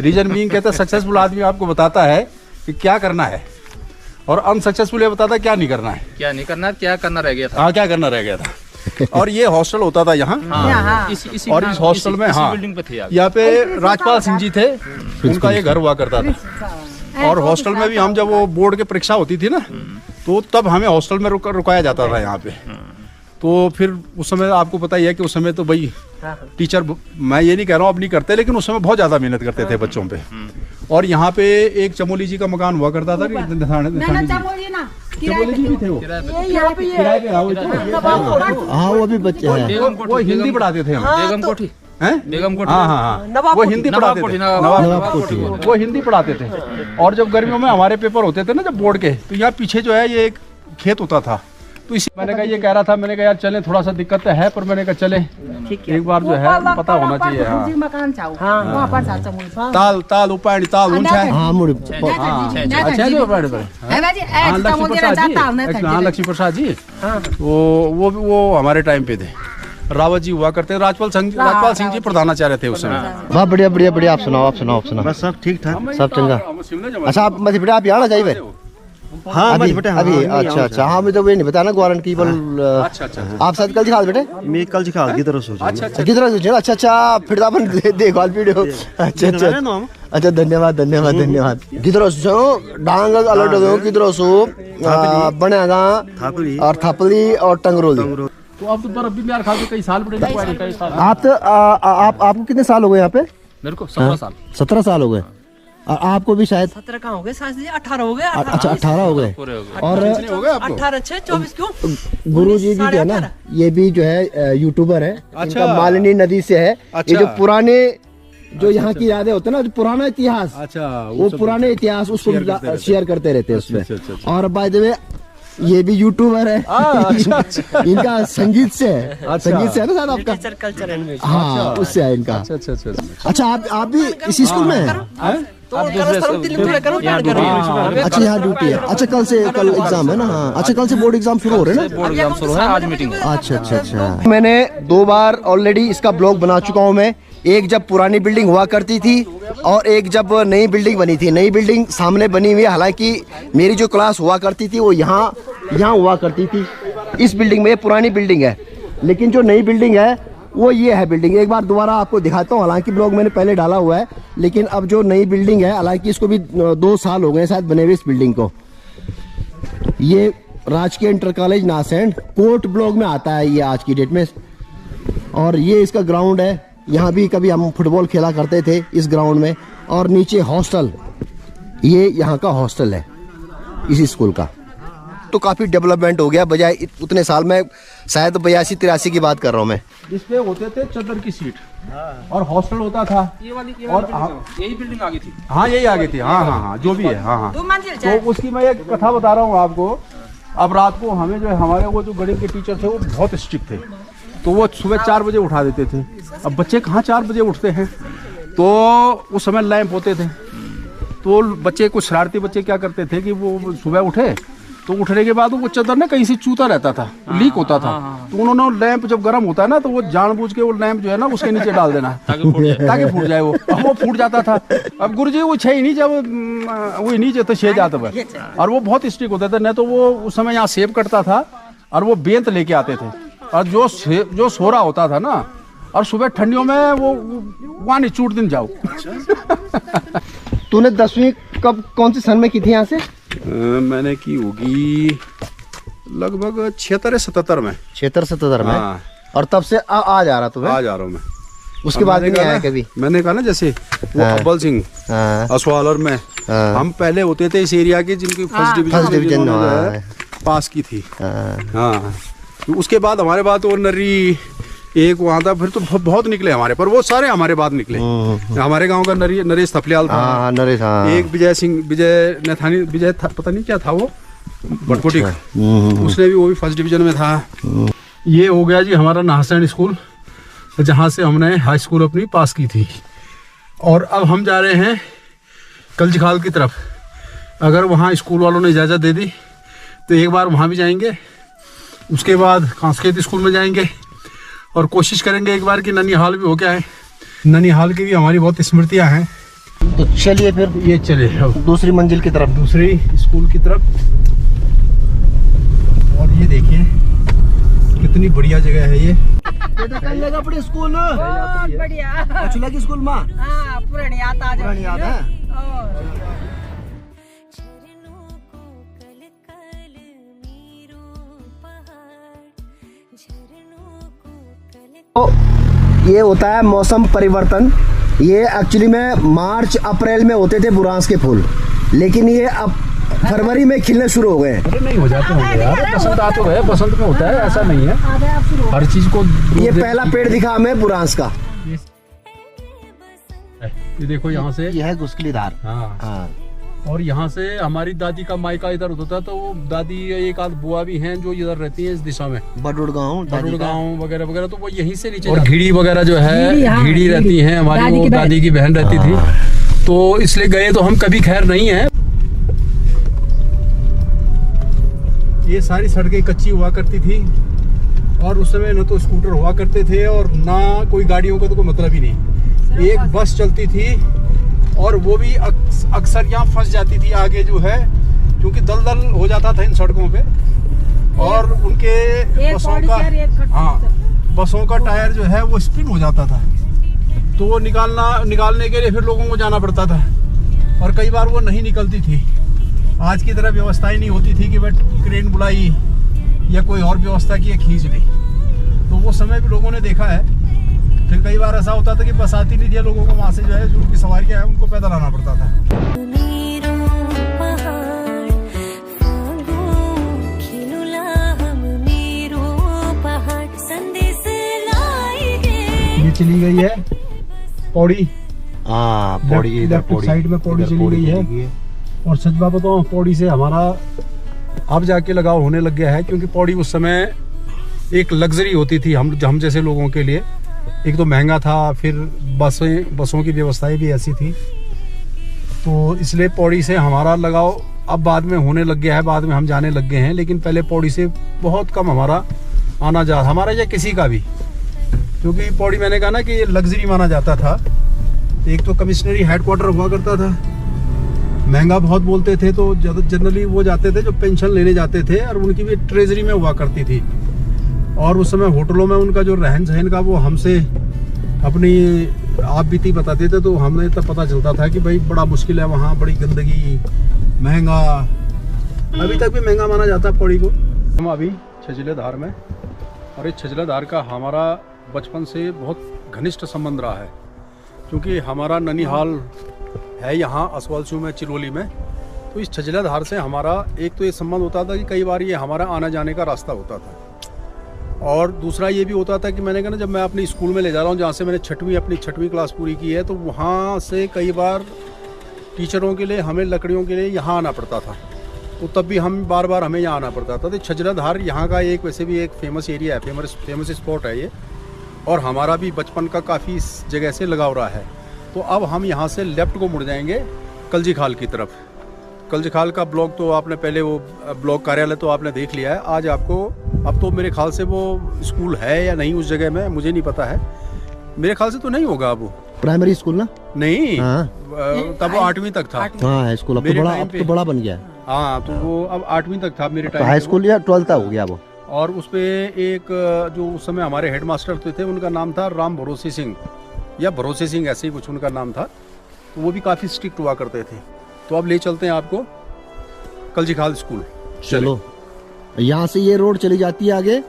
रीजन बीइंग, कहते हैं सक्सेसफुल आदमी आपको बताता है कि क्या करना है, और अनसक्सेसफुल ये बताता है क्या नहीं करना है। क्या नहीं करना, क्या करना रह गया था। हाँ, क्या करना रह गया था। और ये हॉस्टल होता था यहाँ, इसी और इस हॉस्टल में, हाँ, बिल्डिंग पे थे आप। यहाँ पे राजपाल सिंह जी थे, उनका ये घर हुआ करता था। और हॉस्टल में भी हम, जब वो बोर्ड की परीक्षा होती थी ना, तो तब हमें हॉस्टल में रुकाया जाता था यहाँ पे। तो फिर उस समय आपको पता ही है कि उस समय तो भाई टीचर, मैं ये नहीं कह रहा हूँ अब नहीं करते, लेकिन उस समय बहुत ज़्यादा मेहनत करते थे बच्चों पे। और यहाँ पे एक चमोली जी का मकान हुआ करता था, चमोली जी भी थे वो, किराए पे। हाँ, वो भी बच्चे हैं। वो हिंदी पढ़ाते थे हम। बेगम कोठी हैं? बेगम कोठी। हाँ, वो हिंदी पढ़ाते थे। नवाब कोठी। वो हिंदी पढ़ाते थे। और जब गर्मियों में हमारे पेपर होते थे ना, जब बोर्ड के, तो यहाँ पीछे जो है ये एक खेत होता था। तो इसी मैंने कहा, ये कह रहा था, मैंने कहा यार चलें, थोड़ा सा दिक्कत है, पर मैंने कहा चले एक बार जो है पता होना चाहिए। हाँ, मकान चाहो वहाँ पर ताल उपाड़ी ताल ऊंचा है। हाँ, मुड़ी। अच्छा जो उपाड़ी पर। हाँ, लक्ष्मी प्रसाद जी, वो हमारे टाइम पे थे। रावत जी हुआ करते, राजपाल सिंह जी प्रधानाचार्य थे उस समय। वाह, बढ़िया। आप सुनाओ। बस सब ठीक ठाक, सब चंगा। अच्छा, आप मध्य प्रदेश आप यहाँ जाइए भाई? हाँ, अभी। अच्छा। हाँ, मुझे तो ये नहीं पता ना, गारंट की बोल। अच्छा। आप शायद कल दिखा बेटे? मैं कल दिखा किधर सोच। अच्छा, फिर अपन देखो वीडियो। अच्छा, धन्यवाद। किधर सो डांग अलर्ट हो, किधर सो बनेगा, और थापली और टंगरोली। तो आप तो भी यार खा के कई साल पड़े। आपको कितने साल हो गए यहाँ पे? मेरे को 17 साल। 17 साल हो गए। और आपको भी शायद 17 का हो गए, 18 हो गए। अच्छा, 18 हो गए। और 24 क्यों? गुरु जी भी है ना, ये भी जो है यूट्यूबर है। इनका मालिनी नदी से है। ये जो पुराने, जो यहाँ की यादें होते हैं ना, जो पुराना इतिहास, अच्छा, वो पुराने इतिहास उसको शेयर करते रहते हैं उसमें। और बाय द वे, ये भी यूट्यूबर है। इनका संगीत से है, संगीत से है ना शायद आपका कल्चर एंड म्यूजिक। हाँ, उससे है इनका। अच्छा, आप भी इसी स्कूल में हैं? अच्छा, यहाँ ड्यूटी है। अच्छा, कल एग्जाम है ना? हाँ, अच्छा, कल से बोर्ड एग्जाम शुरू हो रहे हैं ना? बोर्ड एग्जाम शुरू है, आज मीटिंग है। अच्छा। मैंने 2 बार ऑलरेडी इसका ब्लॉग बना चुका हूँ मैं। एक जब पुरानी बिल्डिंग हुआ करती थी, और एक जब नई बिल्डिंग बनी थी। नई बिल्डिंग सामने बनी हुई है, हालांकि मेरी जो क्लास हुआ करती थी वो यहाँ हुआ करती थी, इस बिल्डिंग में। ये पुरानी बिल्डिंग है, लेकिन जो नई बिल्डिंग है वो ये है बिल्डिंग। एक बार दोबारा आपको दिखाता हूँ, हालांकि ब्लॉग मैंने पहले डाला हुआ है, लेकिन अब जो नई बिल्डिंग है, हालांकि इसको भी 2 साल हो गए शायद बने हुए इस बिल्डिंग को। ये राजकीय inter college nascent court block में आता है ये आज की डेट में। और ये इसका ग्राउंड है, यहाँ भी कभी हम फुटबॉल खेला करते थे इस ग्राउंड में। और नीचे हॉस्टल, ये यहाँ का हॉस्टल है इसी स्कूल का। तो काफ़ी डेवलपमेंट हो गया बजाय उतने साल में, शायद 82-83 की बात कर रहा हूँ मैं। इसपे होते थे चादर की सीट, और हॉस्टल होता था। ये वाली और यही बिल्डिंग आगे थी। हाँ, यही आगे थी। हाँ, जो भी है। हाँ। 2 मंजिल। तो उसकी मैं एक कथा बता रहा हूँ आपको। अब रात को हमें जो है, हमारे वो जो गणित के टीचर थे वो बहुत स्ट्रिक्ट थे, तो वो सुबह 4 बजे उठा देते थे। अब बच्चे कहाँ 4 बजे उठते हैं, तो उस समय लैंप होते थे। तो बच्चे, कुछ शरारती बच्चे क्या करते थे कि वो सुबह उठे तो उठने के बाद वो चादर ना कहीं से चूता रहता था, लीक होता था। तो उन्होंने लैंप जब गर्म होता है ना तो वो जानबूझ के वो लैंप जो है ना उसके नीचे डाल देना ताकि फूट जाए वो। अब वो फूट जाता था। अब गुरुजी वो छह ही नहीं, जब वो नीचे तो छह जाता था। और वो बहुत स्ट्रिक्ट होता था, नहीं तो वो उस समय यहाँ सेब कटता था और वो बेंत लेके आते थे। और जो सोरा होता था ना, और सुबह ठंडियों में वो वहाँ नहीं चूट दिन जाओ। तूने 10वीं कब कौन से सन में की थी यहाँ से? मैंने की होगी लगभग 76-77 में। 76-77 में। हाँ। और तब से आ जा रहा तुम्हें? आ जा रहा हूँ मैं। उसके बाद भी नहीं आया कभी? मैंने कहा ना जैसे वो अव्वल सिंह असवालर में हम पहले होते थे इस एरिया के जिनकी फर्स्ट डिवीजन पास की थी। हाँ, तो उसके बाद हमारे बाद और नरी एक वहाँ था, फिर तो बहुत निकले हमारे, पर वो सारे हमारे बाद निकले। हमारे गांव का नरेश थपलियाल था। नरेश, एक विजय नथानी पता नहीं क्या था वो, बटकोटी, उसने भी वो भी फर्स्ट डिवीजन में था। ये हो गया जी हमारा नाहसैन स्कूल, जहाँ से हमने हाई स्कूल अपनी पास की थी। और अब हम जा रहे हैं कल्जीखाल की तरफ। अगर वहाँ स्कूल वालों ने इजाज़त दे दी तो एक बार वहाँ भी जाएंगे, उसके बाद कांसखेत स्कूल में जाएंगे और कोशिश करेंगे एक बार कि ननिहाल भी हो के आए। ननिहाल की भी हमारी बहुत स्मृतियाँ हैं। तो चलिए फिर ये चले दूसरी मंजिल की तरफ, दूसरी स्कूल की तरफ। और ये देखिए कितनी बढ़िया जगह है ये। कर लेगा अपने स्कूल बहुत बढ़िया। चुला की स्कूल माँ पुरानी याद है। तो ये होता है मौसम परिवर्तन। ये एक्चुअली में मार्च अप्रैल में होते थे बुरांस के फूल, लेकिन ये अब फरवरी में खिलने शुरू हो गए। अरे नहीं हो जाते होंगे यार, बसंत आ तो गए, बसंत में होता है, ऐसा नहीं है हर चीज को। ये पहला पेड़ दिखा हमें बुरांस का। ये देखो यहाँ से, ये है गुस्कलीधार। हाँ। और यहाँ से हमारी दादी का मायका इधर होता था, तो वो दादी एक आध बुआ भी हैं जो इधर रहती हैं इस दिशा में, बडुड़ गाँव वगैरह वगैरह, तो वो यहीं से नीचे। और घीड़ी वगैरह जो है, घीड़ी रहती हैं हमारी, वो दादी की बहन रहती थी, तो इसलिए गए तो हम कभी खैर नहीं है। ये सारी सड़कें कच्ची हुआ करती थी और उस समय न तो स्कूटर हुआ करते थे और ना कोई गाड़ियों का तो कोई मतलब ही नहीं। एक बस चलती थी और वो भी अक्सर यहाँ फंस जाती थी आगे जो है, क्योंकि दलदल हो जाता था इन सड़कों पे। और उनके बसों का टायर जो है वो स्पिन हो जाता था, तो वो निकालने के लिए फिर लोगों को जाना पड़ता था और कई बार वो नहीं निकलती थी। आज की तरह व्यवस्था ही नहीं होती थी कि बट क्रेन बुलाई या कोई और व्यवस्था की खींच ली, तो वो समय भी लोगों ने देखा है। फिर कई बार ऐसा होता था कि बस आती नहीं थी, लोगों को वहाँ से जो है जो उनकी सवारियाँ हैं उनको पैदल आना पड़ता था। ये चली गई है पौड़ी, पौड़ी साइड में पौड़ी चली गई है। और सच बात बताऊं, पौड़ी से हमारा अब जाके लगाव होने लग गया है, क्योंकि पौड़ी उस समय एक लग्जरी होती थी हम जैसे लोगों के लिए। एक तो महंगा था, फिर बसों की व्यवस्थाएं भी ऐसी थी, तो इसलिए पौड़ी से हमारा लगाव अब बाद में होने लग गया है, बाद में हम जाने लग गए हैं। लेकिन पहले पौड़ी से बहुत कम हमारा आना जा, हमारा या किसी का भी, क्योंकि पौड़ी मैंने कहा ना कि ये लग्जरी माना जाता था। एक तो कमिश्नरी हेडक्वार्टर हुआ करता था, महंगा बहुत बोलते थे, तो जनरली वो जाते थे जो पेंशन लेने जाते थे, और उनकी भी ट्रेजरी में हुआ करती थी। और उस समय होटलों में उनका जो रहन सहन का वो हमसे अपनी आप बीती बताते थे, तो हमें तब पता चलता था कि भाई बड़ा मुश्किल है वहाँ, बड़ी गंदगी, महंगा, अभी तक भी महंगा माना जाता है पौड़ी को। हम अभी छजलेधार में, और इस छजलेधार का हमारा बचपन से बहुत घनिष्ठ संबंध रहा है, क्योंकि हमारा ननिहाल है यहाँ असवालसू में, चिरोली में। तो इस छजलाधार से हमारा एक तो ये संबंध होता था कि कई बार ये हमारा आने जाने का रास्ता होता था, और दूसरा ये भी होता था कि मैंने कहा ना, जब मैं अपनी स्कूल में ले जा रहा हूँ जहाँ से मैंने अपनी छठवीं क्लास पूरी की है, तो वहाँ से कई बार टीचरों के लिए हमें लकड़ियों के लिए यहाँ आना पड़ता था, तो तब भी हम बार बार हमें यहाँ आना पड़ता था। तो छजलाधार यहाँ का एक वैसे भी एक फेमस एरिया है, फेमस स्पॉट है ये, और हमारा भी बचपन का काफ़ी इस जगह से लगाव रहा है। तो अब हम यहाँ से लेफ्ट को मुड़ जाएंगे कल्जीखाल की तरफ, कल्जीखाल का ब्लॉक तो आपने पहले वो ब्लॉक कार्यालय तो आपने देख लिया है। आज आपको अब तो मेरे ख्याल से वो स्कूल है या नहीं उस जगह में मुझे नहीं पता है, मेरे ख्याल से तो नहीं होगा अब वो प्राइमरी स्कूल ना? नहीं, हाँ। तब वो 8वीं तक था। हाँ स्कूल अब तो बड़ा बन गया है। हाँ तो वो अब 8वीं तक था मेरे टाइम। हाई स्कूल या 12th तक हो गया वो। और उस पे एक जो उस समय हमारे हेडमास्टर थे उनका नाम था राम भरोसे सिंह या भरोसे सिंह, ऐसे ही कुछ उनका नाम था। तो वो भी काफ़ी स्ट्रिक्ट हुआ करते थे। तो अब ले चलते हैं आपको कल्जीखाल स्कूल। चलो यहाँ से ये रोड चली जाती है आगे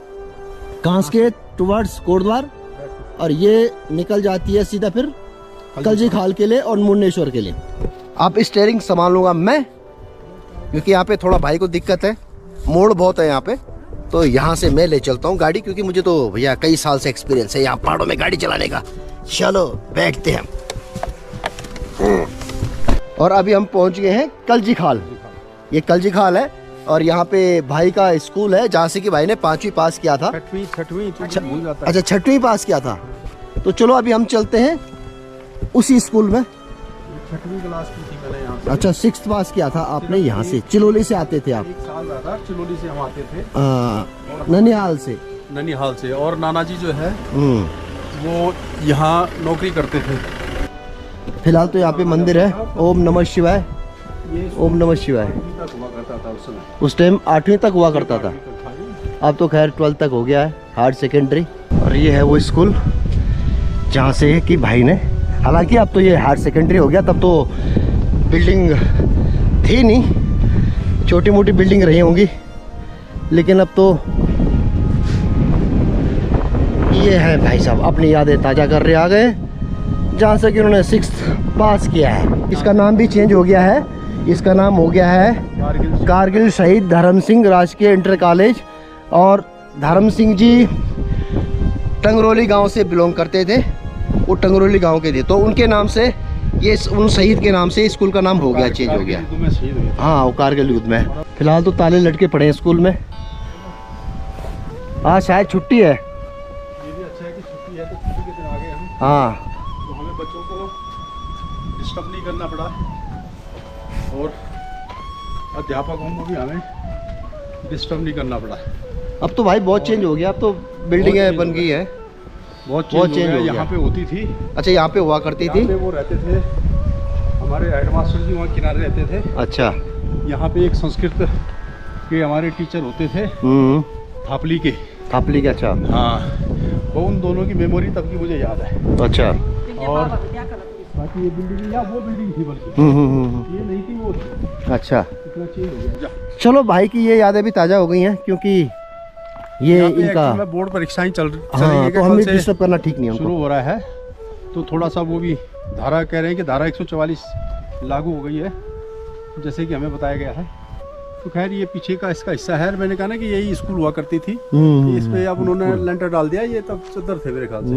कांसके टुवर्ड्स कोटद्वार और ये निकल जाती है सीधा फिर कल्जीखाल के लिए और मुन्नेश्वर के लिए। आप स्टीयरिंग संभालूंगा मैं, क्योंकि यहाँ पे थोड़ा भाई को दिक्कत है, मोड़ बहुत है यहाँ पे, तो यहाँ से मैं ले चलता हूँ गाड़ी, क्योंकि मुझे तो भैया कई साल से एक्सपीरियंस है यहाँ पहाड़ों में गाड़ी चलाने का। चलो बैठते हैं। और अभी हम पहुँच गए हैं कल्जीखाल। ये कल्जीखाल है और यहाँ पे भाई का स्कूल है जहाँ से कि भाई ने 5वीं पास किया था। अच्छा 6वीं पास किया था। तो चलो अभी हम चलते हैं उसी स्कूल में। 6वीं क्लास की थी मैंने यहाँ। अच्छा 6th पास किया था आपने यहाँ से, चिलोली से आते थे आप? 1 साल रहा, चिलोली से हम आते थे, ननिहाल से। ननिहाल से। और नाना जी जो है वो यहाँ नौकरी करते थे। फिलहाल तो यहाँ पे मंदिर है, ओम नमः शिवाय, ओम नमः शिवाय। उस टाइम 8वीं तक हुआ करता था, अब तो खैर 12th तक हो गया है, हायर सेकेंडरी। और ये है वो स्कूल जहाँ से कि भाई ने, हालांकि अब तो ये हायर सेकेंडरी हो गया, तब तो बिल्डिंग थी नहीं, छोटी मोटी बिल्डिंग रही होंगी, लेकिन अब तो ये है भाई साहब अपनी यादें ताज़ा कर रहे आ गए, जहाँ से कि उन्होंने 6th पास किया है। इसका नाम भी चेंज हो गया है, इसका नाम हो गया है कारगिल शहीद धर्म सिंह राजकीय इंटर कॉलेज। और धर्म सिंह जी टंगरोली गांव से बिलोंग करते थे, वो टंगरोली गांव के थे, तो उनके नाम से ये, उन शहीद के नाम से स्कूल का नाम हो गया, चेंज हो गया। हाँ वो कारगिल युद्ध में। फिलहाल तो ताले लटके पड़े हैं स्कूल में, आज शायद छुट्टी है। ये भी अच्छा है कि छुट्टी है, तो छुट्टी के दिन आ गए हम। हाँ तो हमें बच्चों को डिस्टर्ब नहीं करना पड़ा और अध्यापक हों भी हमें डिस्टर्ब नहीं करना पड़ा। अब तो भाई बहुत चेंज हो गया, अब तो बिल्डिंगें बन गई है, बहुत चेंज हो गया। यहाँ पे होती थी, अच्छा यहाँ पे हुआ करती थी, वो रहते थे हमारे हेडमास्टर जी, वहाँ किनारे रहते थे। अच्छा यहाँ पे एक संस्कृत के हमारे टीचर होते थे, थापली के। अच्छा हाँ, वो उन दोनों की मेमोरी तब की मुझे याद है। अच्छा। और बाकी ये बिल्डिंग या वो बिल्डिंग थी, बल्कि ये नहीं थी, वो थी। अच्छा इतना चेंज हो गया। चलो भाई की ये यादें भी ताज़ा हो गई हैं, क्योंकि ये इनका बोर्ड परीक्षाएं चल रही हाँ, है, तो हमें डिस्टर्ब करना ठीक नहीं है शुरू हो रहा है, तो थोड़ा सा वो भी धारा कह रहे हैं कि धारा 144 लागू हो गई है, जैसे कि हमें बताया गया है। तो खैर ये पीछे का इसका हिस्सा है, मैंने कहा ना कि यही स्कूल हुआ करती थी, इस पे अब उन्होंने लेंटर डाल दिया, ये तब चद्दर थे मेरे ख्याल से।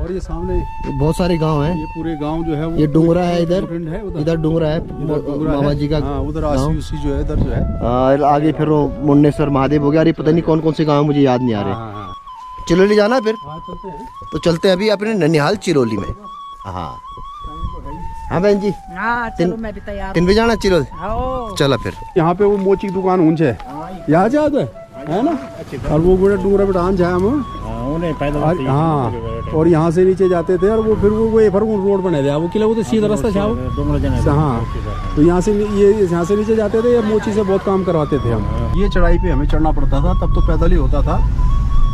और ये सामने बहुत सारे गांव हैं, ये पूरे गांव जो है वो, ये डूंगरा है, इधर डूंगरा है मामा जी का, उधर आसी उसी जो है, इधर जो है, और आगे फिर वो मुन्नेश्वर महादेव हो गया। अरे पता नहीं कौन कौन से गाँव मुझे याद नहीं आ रहे। चिरोली जाना है फिर, चलते हैं। तो चलते हैं अभी अपने ननिहाल चिरोली में। हाँ हाँ बहन जी, हाँ चलो मैं भी तैयार 3 बजे जाना चिरोली, हूँ। चला फिर। यहाँ पे वो मोची की दुकान ऊंच है, यहाँ जा है ना, और वो बड़े डूंगरा बिटान जाए हम। हाँ, और यहाँ से नीचे जाते थे, और वो फिर वो एफर रोड बने थे, वो किला वो तो सीधा रास्ता था। हाँ, तो यहाँ से यहाँ से नीचे जाते थे, मोची से बहुत काम करवाते थे हम। ये चढ़ाई पे हमें चढ़ना पड़ता था, तब तो पैदल ही होता था।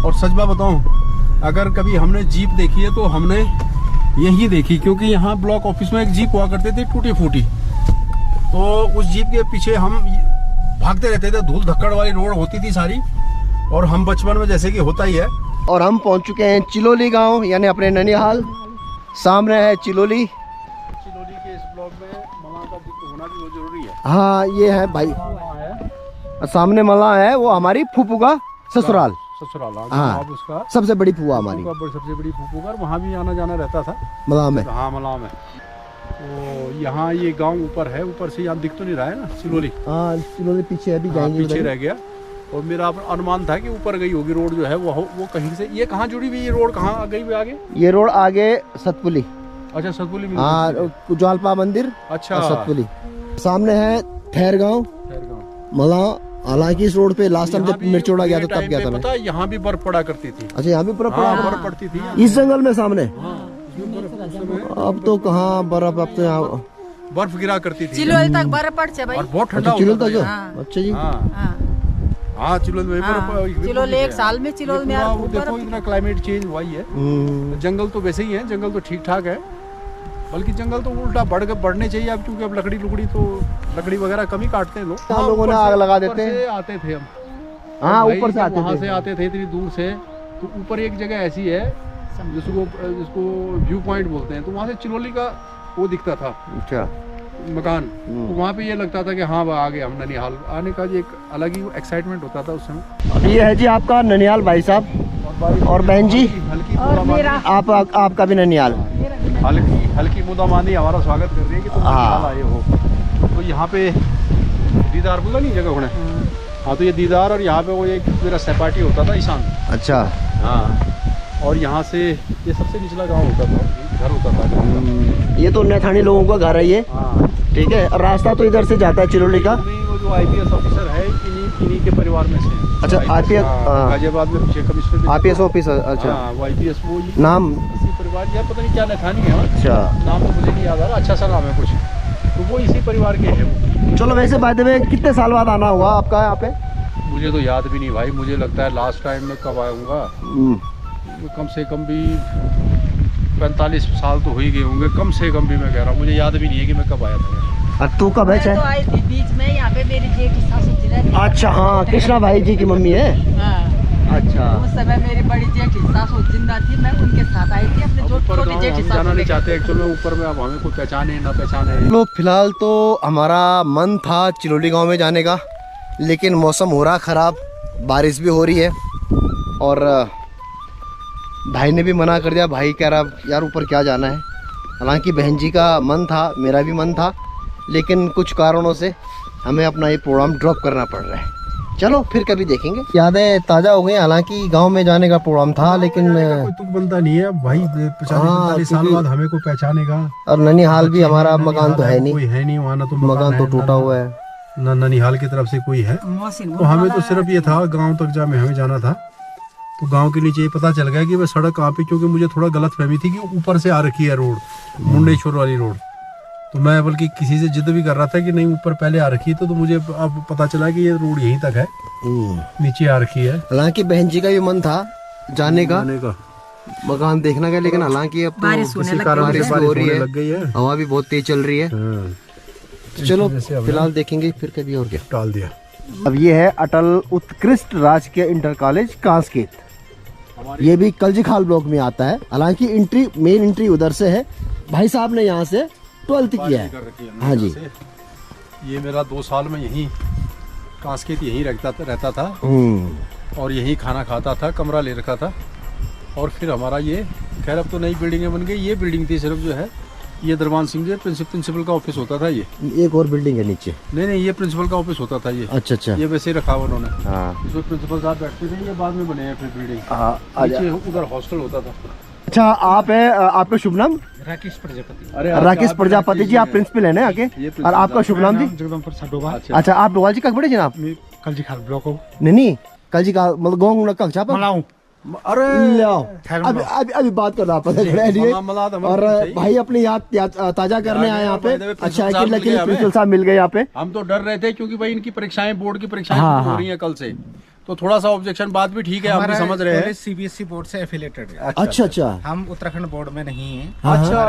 और सच बात बताऊँ, अगर कभी हमने जीप देखी है तो हमने यही देखी, क्योंकि यहाँ ब्लॉक ऑफिस में एक जीप हुआ करती थी टूटी फूटी, तो उस जीप के पीछे हम भागते रहते थे। धूल धक्कड़ वाली रोड होती थी सारी, और हम बचपन में जैसे कि होता ही है। और हम पहुंच चुके हैं चिलोली गांव, यानी अपने ननिहाल। सामने है चिलोली। चिलोली के इस ब्लॉक में मलाह का होना भी बहुत जरूरी है। हाँ ये है भाई, सामने मलाह है, वो हमारी फूफू का ससुराल। हाँ, उसका सबसे बड़ी फूफा हमारी, सबसे बड़ी फूफू का, वहाँ भी आना जाना रहता था मलाह में। हाँ मलाह में। तो यहाँ ये गांव ऊपर है, ऊपर से यहाँ दिख तो नहीं रहा है ना चिलोली। हाँ चिलोली पीछे अभी जाएंगे, पीछे रह गया। और मेरा अनुमान था कि ऊपर गई होगी रोड जो है वो कहीं से। ये कहाँ जुड़ी हुई, ये रोड कहाँ गई हुई आगे? ये रोड आगे सतपुली। अच्छा सतपुली। हाँ, ज्वालपा मंदिर। अच्छा, सतपुली। सामने है ठहरगांव मतलब हालांकि इस रोड पे लास्ट टाइम जब मिर्च उड़ा गया था तब गया था मैं। पता है यहाँ भी बर्फ पड़ा करती थी। अच्छा यहाँ भी बर्फ हाँ, पड़ा बर्फ पड़ती थी इस जंगल में सामने। हाँ, अब तो कहाँ बर्फ, अब तो यहाँ बर्फ गिरा करती थी चिलोल तक बर्फ पड़ छे भाई। और बहुत ठंडा अच्छा चिलोल होता तक था। है? अच्छा जी। हाँ हाँ चिलोल में बर्फ। चिलोल एक साल में चिलोल में पूरा देखो इतना क्लाइमेट चेंज हुआ ही है। जंगल तो वैसे ही है, जंगल तो ठीक ठाक है, बल्कि जंगल तो उल्टा बढ़ने चाहिए अब, क्योंकि अब लकड़ी वगैरह कम ही काटते हैं लोग। हम लोगों ने आग लगा देते हैं। आते थे हम। हाँ भाई ऊपर से आते वहाँ थे। से आते थे इतनी दूर से, तो ऊपर एक जगह ऐसी है जिसको व्यू पॉइंट बोलते हैं, तो वहाँ से चिलोली का वो दिखता था अच्छा मकान। तो वहाँ पे ये लगता था कि हाँ आ गए हम ननिहाल। आने का जो एक अलग ही एक्साइटमेंट होता था उस समय। ये है जी आपका ननिहाल भाई साहब और बहन जी हल्की आपका भी ननिहाल। हल्की मुदामानी हमारा स्वागत कर रही है कि तुम ननिहाल आए हो। तो यहाँ पे दीदार बोला नहीं जगह होना। हाँ तो ये दीदार, और यहाँ पे वो एक मेरा सहपाठी होता था ईशान। अच्छा हाँ और यहाँ से ये सबसे निचला गांव होता था, घर होता था। ये तो नैथानी लोगों का घर है ये। हाँ ठीक है, रास्ता तो इधर से जाता है चिलोली का। वो जो IPS ऑफिसर है इन्हीं के परिवार में से। अच्छा IPS गाजियाबाद में पीछे कमिश्नर IPS ऑफिसर। अच्छा हाँ वो IPS वो नाम इसी परिवार, या पता नहीं क्या नैथानी है। अच्छा नाम तो मुझे नहीं याद आ रहा, अच्छा सा नाम है कुछ, तो वो इसी परिवार के हैं वो। चलो वैसे बाय द वे कितने साल बाद आना हुआ आपका यहाँ पे? मुझे तो याद भी नहीं भाई, मुझे लगता है लास्ट टाइम मैं कब आऊँगा, कम से कम भी 45 साल तो हो ही गए होंगे, कम से कम भी। मैं कह रहा हूँ मुझे याद भी नहीं है कि मैं कब आया था। तू कब है? मैं तो आई थी बीच में, यहाँ पे मेरी जेठी सासू जी रहती। अच्छा हाँ कृष्णा भाई जी की मम्मी है। हाँ। अच्छा उस समय मेरी बड़ी जेठी सासू जिंदा थी, मैं उनके साथ आई थी अपने छोटी जेठी हम जाना सासू नहीं चाहते एक्चुअल में ऊपर में, अब हमें कोई पहचाने ना पहचाने। लोग फिलहाल तो हमारा मन था चिलोली गांव में जाने का, लेकिन मौसम हो रहा ख़राब, बारिश भी हो रही है और भाई ने भी मना कर दिया। भाई कह रहा यार ऊपर क्या जाना है। हालांकि बहन जी का मन था, मेरा भी मन था, लेकिन कुछ कारणों से हमें अपना ये प्रोग्राम ड्रॉप करना पड़ रहा है। चलो फिर कभी देखेंगे। यादें ताज़ा हो गई। हालांकि गांव में जाने का प्रोग्राम था, लेकिन कोई तुक बनता नहीं है भाई, 45 साल बाद हमें कोई पहचानेगा। और ननिहाल भी हमारा मकान तो है नहीं, कोई है नहीं वहाँ ना, तो मकान तो टूटा हुआ है ना ननिहाल की तरफ से कोई है। तो हमें तो सिर्फ ये था गांव तक हमें जाना था। तो गांव के नीचे ये पता चल गया कि वह सड़क कहाँ पे, क्योंकि मुझे थोड़ा गलत फहमी थी कि ऊपर से आ रखी है रोड, मुंडेश्वर वाली रोड। तो मैं बल्कि किसी से जिद भी कर रहा था कि नहीं ऊपर पहले आ रखी है, तो मुझे अब पता चला कि ये रोड यहीं तक है, नीचे आ रखी है। हालांकि बहन जी का भी मन था जाने का, मकान देखने का, लेकिन हालांकि अब तो बारिश होने लग बारिश हो रही है, लग गई है, हवा भी बहुत तेज चल रही है। चलो फिलहाल देखेंगे फिर कभी और क्या। टाल दिया। अब ये है अटल उत्कृष्ट राजकीय इंटर कॉलेज कांसखेत, ये भी कलजीखाल ब्लॉक में आता है। हालांकि मेन एंट्री उधर से है। भाई साहब ने यहाँ से 12th किया है। हाँ जी, ये मेरा 2 साल में यहीं कांसखेत यहीं रहता था और यहीं खाना खाता था, कमरा ले रखा था। और फिर हमारा ये खैर अब तो नई बिल्डिंगें बन गई, ये बिल्डिंग थी सिर्फ जो है, ये दरबान सिंह जी प्रिंसिपल का ऑफिस होता था। ये एक और बिल्डिंग है नीचे। नहीं ये प्रिंसिपल का ऑफिस होता था ये। अच्छा अच्छा। ये वैसे ही रखा हुआ उन्होंने। हाँ इसमें प्रिंसिपल साहब बैठते थे, ये बाद में बने हैं फिर बिल्डिंग। हाँ नीचे उधर हॉस्टल होता था। अच्छा आप है, आपका शुभ नाम? राकेश प्रजापति। अरे राकेश प्रजापति जी, आप प्रिंसिपल है ना आगे? और आपका शुभ नाम जी? जगदम्बर सडोबा। अच्छा आप डोवाल जी कब बड़े जनाब? कलजीखाल ब्लॉक हो। नहीं कल जी का मतलब गाँव ना कल छापा। मलाऊ। अरे अभी बात करना पता चला है। और भाई अपनी याद ताजा करने आए यहाँ पे। अच्छा है कि प्रिंसिपल साहब मिल गए यहाँ पे। हम तो डर रहे थे क्योंकि भाई इनकी परीक्षाएं, बोर्ड की परीक्षाएं हो रही हैं कल से, तो थोड़ा सा ऑब्जेक्शन बात भी ठीक है, हम भी समझ रहे हैं। CBSE बोर्ड से एफिलेटेड है। अच्छा अच्छा। हम उत्तराखंड बोर्ड में नहीं है। अच्छा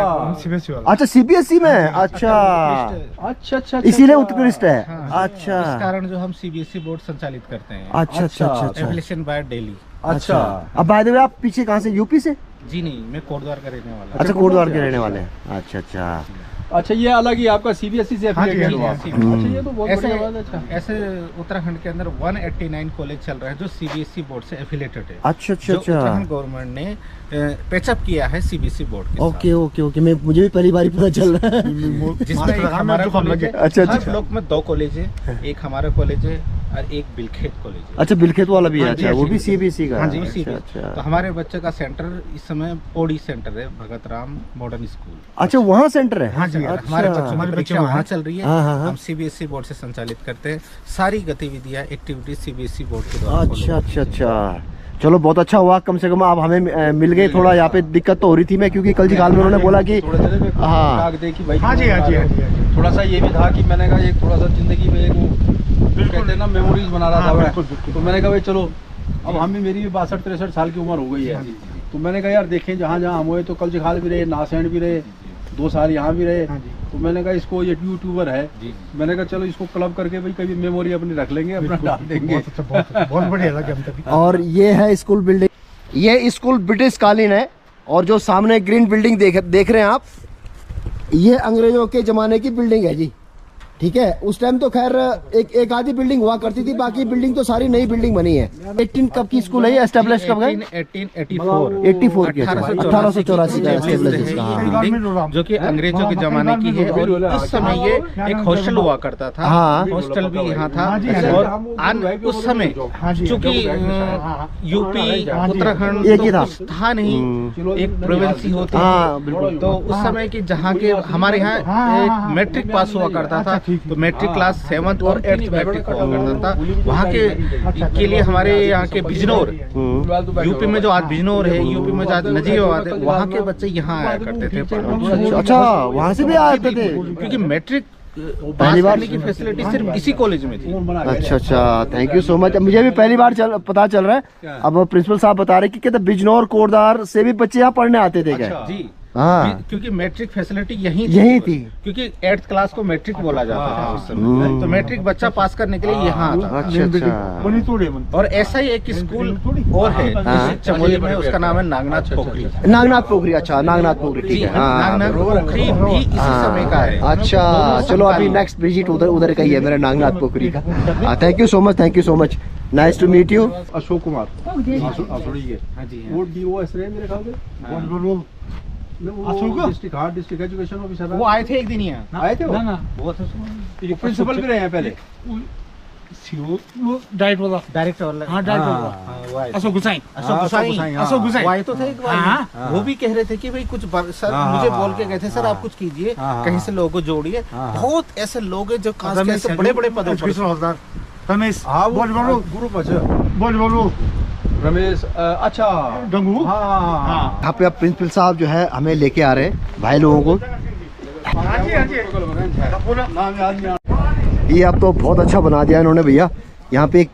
अच्छा CBSE में। अच्छा इसीलिए उत्कृष्ट है। अच्छा इस कारण जो हम CBSE बोर्ड संचालित करते हैं। अच्छा अच्छा अच्छा। Affiliation by Delhi. अच्छा। अब बाय द वे आप पीछे कहाँ से? यूपी से? जी नहीं, मैं कोटद्वार का रहने वाला। अच्छा कोटद्वार के रहने वाले हैं। अच्छा अच्छा। अच्छा ये अलग ही आपका CBSE से एफिलिएटेड हुआ। अच्छा ये तो बहुत बढ़िया बात है। अच्छा ऐसे उत्तराखंड के अंदर 189 कॉलेज चल रहा है जो CBSE बोर्ड से एफिलेटेड है। अच्छा अच्छा जो अच्छा। उत्तराखंड गवर्नमेंट ने पैचअप किया है CBSE बोर्ड के ओके ओके ओके, मैं मुझे भी पहली बार पता चल रहा है। जिसमें एक हमारा कॉलेज है। अच्छा हर अच्छा। ब्लॉक में 2 कॉलेज है। एक हमारा कॉलेज है और एक बिलखेत कॉलेज है। अच्छा बिलखेत वाला भी है, हाँ जी, अच्छा वो हाँ भी जी। सीबीएसई का हाँ है। जी, अच्छा, CBSE। अच्छा तो हमारे बच्चे का सेंटर इस समय ओडी सेंटर है, भगत राम मॉडर्न स्कूल। अच्छा वहाँ सेंटर है। हाँ जी, अच्छा। हमारे बच्चों की परीक्षा वहाँ चल रही है। हाँ, हाँ, हाँ। हम सीबीएसई बोर्ड से संचालित करते हैं, सारी गतिविधियाँ एक्टिविटीज सीबीएसई बोर्ड के द्वारा follow अच्छा अच्छा अच्छा, चलो बहुत अच्छा हुआ, कम से कम आप हमें मिल गए। थोड़ा यहाँ पे दिक्कत तो हो रही थी मैं, क्योंकि कल जिकाल में उन्होंने बोला कि हाँ हाँ जी हाँ जी, थोड़ा सा ये भी था कि मैंने कहा एक थोड़ा सा जिंदगी में एक वो कहते हैं ना मेमोरीज बना रहा था मैं। तो मैंने कहा भाई चलो, अब हम भी, मेरी भी 62-63 साल की उम्र हो गई है, तो मैंने कहा यार देखें जहाँ जहाँ हम हुए, तो कल जिखाल भी रहे, नासेंड भी रहे, 2 साल यहाँ भी रहे। तो मैंने कहा इसको, ये यूट्यूबर है, मैंने कहा चलो इसको क्लब करके भाई कभी मेमोरी अपनी रख लेंगे, अपना डाल देंगे। बहुत बढ़िया लगा हमको। और ये है स्कूल बिल्डिंग, ये स्कूल ब्रिटिश कालीन है। और जो सामने ग्रीन बिल्डिंग देख रहे हैं आप, ये अंग्रेजों के ज़माने की बिल्डिंग है जी। ठीक है, उस टाइम तो खैर एक आधी बिल्डिंग हुआ करती थी, बाकी बिल्डिंग तो सारी नई बिल्डिंग बनी है। 18 कब की स्कूल है ये, एस्टेब्लिश कब है? 1884 की, 1884 का एस्टेब्लिश इसका। हाँ। बिल्डिंग जो कि अंग्रेजों के जमाने की है, और उस समय ये एक हॉस्टल हुआ करता था। हाँ। हॉस्टल भी यहाँ था। और उस समय चूंकि यूपी उत्तराखंड एक ही था। था नहीं, एक प्रोविंसी होती हाँ, है। बिल्कुल। तो उस समय की जहाँ के हमारे यहाँ एक मैट्रिक पास हुआ करता था, तो मैट्रिक क्लास 7th और 8th मैट्रिक हुआ करता था। वहाँ के लिए हमारे यहाँ के बिजनौर, यूपी में जो आज बिजनौर है, यूपी में जो आज नजीबाबाद है, वहाँ के बच्चे यहाँ आया करते थे पढ़ने। अच्छा वहाँ से भी आते थे, क्योंकि मैट्रिक पहली बार करने की फैसिलिटी सिर्फ इसी कॉलेज में थी। अच्छा अच्छा, थैंक यू सो मच। मुझे भी पहली बार पता चल रहा है। अब प्रिंसिपल साहब बता रहे कि कहते बिजनौर कोटद्वार से भी बच्चे यहाँ पढ़ने आते थे क्या? जी हाँ, क्योंकि मैट्रिक फैसिलिटी यही थी। क्योंकि 8th क्लास को मैट्रिक बोला जाता था उस समय। तो मैट्रिक बच्चा पास करने के लिए यहाँ आता था। अच्छा। और ऐसा ही एक स्कूल और है चमोली में, उसका नाम है नागनाथ पोखरी। नागनाथ पोखरी, अच्छा नागनाथ पोखरी, ठीक है। हाँ। नागनाथ पोखरी भी इसी समय का है। अच्छा चलो, अभी नेक्स्ट विजिट उधर का ही है मेरा, नागनाथ पोखरी का। Thank you so much, thank you so much, nice to meet you. Ashok Kumar Asuri के, वो DOS रहे मेरे ख्याल से, डिस्ट्रिक्ट एजुकेशन ऑफिसर। वो आए थे एक दिन यहाँ। आए थे वो? प्रिंसिपल भी रहे हैं पहले। डायरेक्टर वाला अशोक गुसाई वो आए तो थे एक बार। वो भी कह रहे थे कि भाई कुछ सर मुझे बोल के गए थे, सर आप कुछ कीजिए, कहीं से लोगों को जोड़िए। बहुत ऐसे लोग हैं जो खास ऐसे बड़े बड़े पदों पर। रमेश, ग्रुप, अच्छा रमेश, अच्छा गंगू। हाँ। यहाँ पे अब प्रिंसिपल साहब जो है हमें लेके आ रहे हैं भाई लोगों को। ये अब तो बहुत अच्छा बना दिया इन्होंने भैया, यहाँ पे एक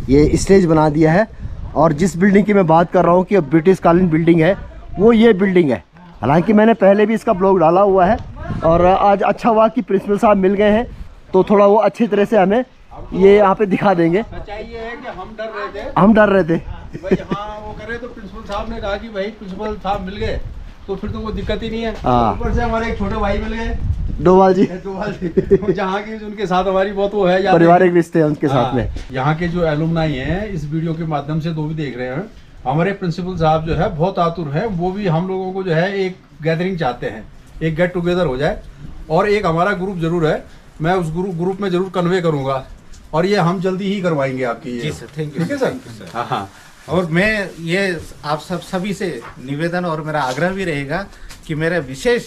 ये स्टेज बना दिया है। और जिस बिल्डिंग की मैं बात कर रहा हूँ कि ब्रिटिश कालीन बिल्डिंग है, वो ये बिल्डिंग है। हालांकि मैंने पहले भी इसका ब्लॉग डाला हुआ है, और आज अच्छा हुआ कि प्रिंसिपल साहब मिल गए हैं, तो थोड़ा वो अच्छी तरह से हमें ये यहाँ पे दिखा देंगे। सच्चाई ये है कि हम डर रहे थे भाई, हाँ वो करे, तो प्रिंसिपल साहब ने कहा कि भाई प्रिंसिपल साहब मिल गए तो फिर तो कोई दिक्कत ही नहीं है। हाँ। ऊपर से हमारे एक छोटे भाई मिल गए, डोभाल जी, जहाँ की उनके साथ हमारी बहुत वो है, पारिवारिक रिश्ते हैं उनके साथ में। यहाँ के जो एलुमनाई हैं, इस वीडियो के माध्यम से भी देख रहे हैं, हमारे प्रिंसिपल साहब जो है बहुत आतुर है। वो भी हम लोगों को जो है एक गैदरिंग चाहते हैं, एक गेट टुगेदर हो जाए, और एक हमारा ग्रुप जरूर है। मैं उस ग्रुप में जरूर कन्वे करूंगा, और ये हम जल्दी ही करवाएंगे आपकी। जी सर, थैंक यू। ठीक है सर। हाँ। और मैं ये आप सभी से निवेदन और मेरा आग्रह भी रहेगा कि मेरा विशेष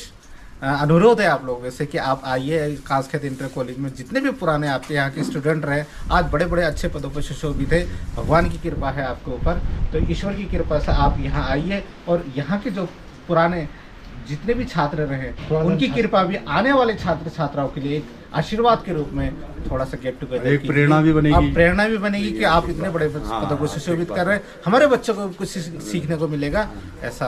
अनुरोध है आप लोगों से कि आप आइए खासखेत इंटर कॉलेज में। जितने भी पुराने आपके यहाँ के स्टूडेंट रहे, आज बड़े बड़े अच्छे पदों पर सुशोभित है। भगवान की कृपा है आपके ऊपर, तो ईश्वर की कृपा से आप यहाँ आइए, और यहाँ के जो पुराने जितने भी छात्र रहे, उनकी कृपा भी आने वाले छात्र छात्राओं के लिए एक आशीर्वाद के रूप में थोड़ा सा गेट टुगेदर, एक प्रेरणा भी बनेगी। प्रेरणा भी बनेगी कि आप इतने बड़े पदों को सुशोभित कर रहे हैं, हमारे बच्चों को कुछ सीखने को मिलेगा। ऐसा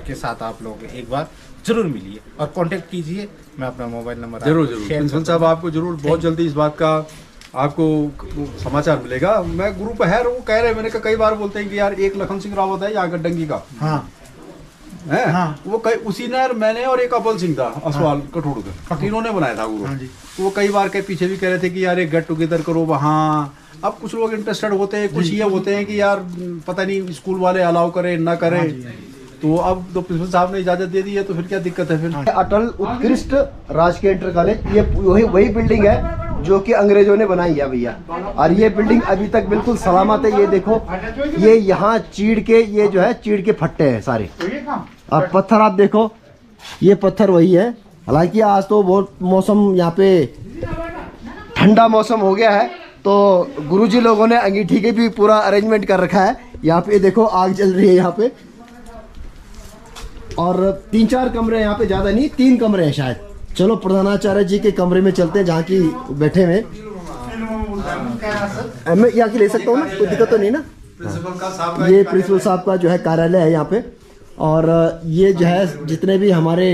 के साथ आप लोग एक बार जरूर मिलिए और कांटेक्ट कीजिए। मैं अपना मोबाइल नंबर जरूर प्रिंसिपल साहब आपको जरूर बहुत जल्दी इस बात का आपको समाचार मिलेगा। मैं ग्रुप है, वो कह रहे, मैंने कई बार बोलते हैं कि यार एक लखन सिंह रावत है यहाँ गड्डंगी का, है वो उसी ने, मैंने और एक अबल सिंह था असवाल कठोड़कर, तीनों ने बनाया था ग्रुप। तो वो कई बार के पीछे भी कह रहे थे कि यार एक गेट टुगेदर करो वहाँ। अब कुछ लोग इंटरेस्टेड होते हैं, कुछ ये होते हैं कि यार पता नहीं स्कूल वाले अलाउ करें ना करें। तो अब तो प्रिंसिपल साहब ने इजाजत दे दी है, तो फिर क्या दिक्कत है फिर। अटल उत्कृष्ट राजकीय इंटर कॉलेज, ये वही बिल्डिंग है जो कि अंग्रेजों ने बनाई है भैया। और ये बिल्डिंग अभी तक बिल्कुल सलामत है। ये देखो, ये यहाँ चीड़ के, ये जो है चीड़ के फट्टे हैं सारे। और पत्थर आप देखो, ये पत्थर वही है। हालांकि आज तो बहुत मौसम यहाँ पे ठंडा मौसम हो गया है, तो गुरुजी लोगों ने अंगीठी के भी पूरा अरेंजमेंट कर रखा है। यहाँ पे देखो आग जल रही है यहाँ पे, और 3-4 कमरे यहाँ पे, ज्यादा नहीं, 3 कमरे हैं शायद। चलो प्रधानाचार्य जी के कमरे में चलते हैं, जहाँ की बैठे हुए। मैं यहाँ की ले सकता हूँ ना, कोई दिक्कत तो नहीं ना? ये प्रिंसिपल साहब का जो है कार्यालय है यहाँ पे। और ये जो है जितने भी हमारे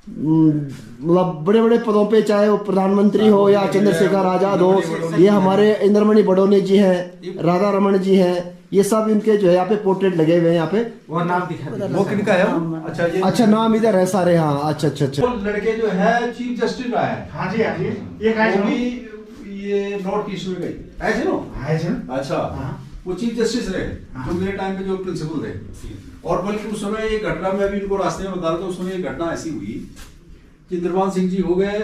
मतलब बड़े बड़े पदों पे, चाहे वो प्रधानमंत्री हो या चंद्रशेखर आजाद हो, ये हमारे इंद्रमणि बडोनी जी हैं, राधा रमन जी हैं, ये सब इनके जो है यहाँ पे पोर्ट्रेट लगे हुए हैं यहाँ पे। वो नाम दिखा, वो किनका है? अच्छा, ये अच्छा नाम इधर है सारे। हाँ अच्छा अच्छा अच्छा। वो लड़के जो है चीफ जस्टिस रहा है। हाँ जी, हाँ जी। ये वो भी ये नॉर्थ ईस्ट में गई ऐसे नो। अच्छा, वो चीफ जस्टिस रहे जो मेरे टाइम पे जो प्रिंसिपल थे। और बल्कि उस समय एक घटना में अभी इनको रास्ते में बता रहा था, उस समय एक घटना ऐसी हुई कि इंद्रपाल सिंह जी हो गए,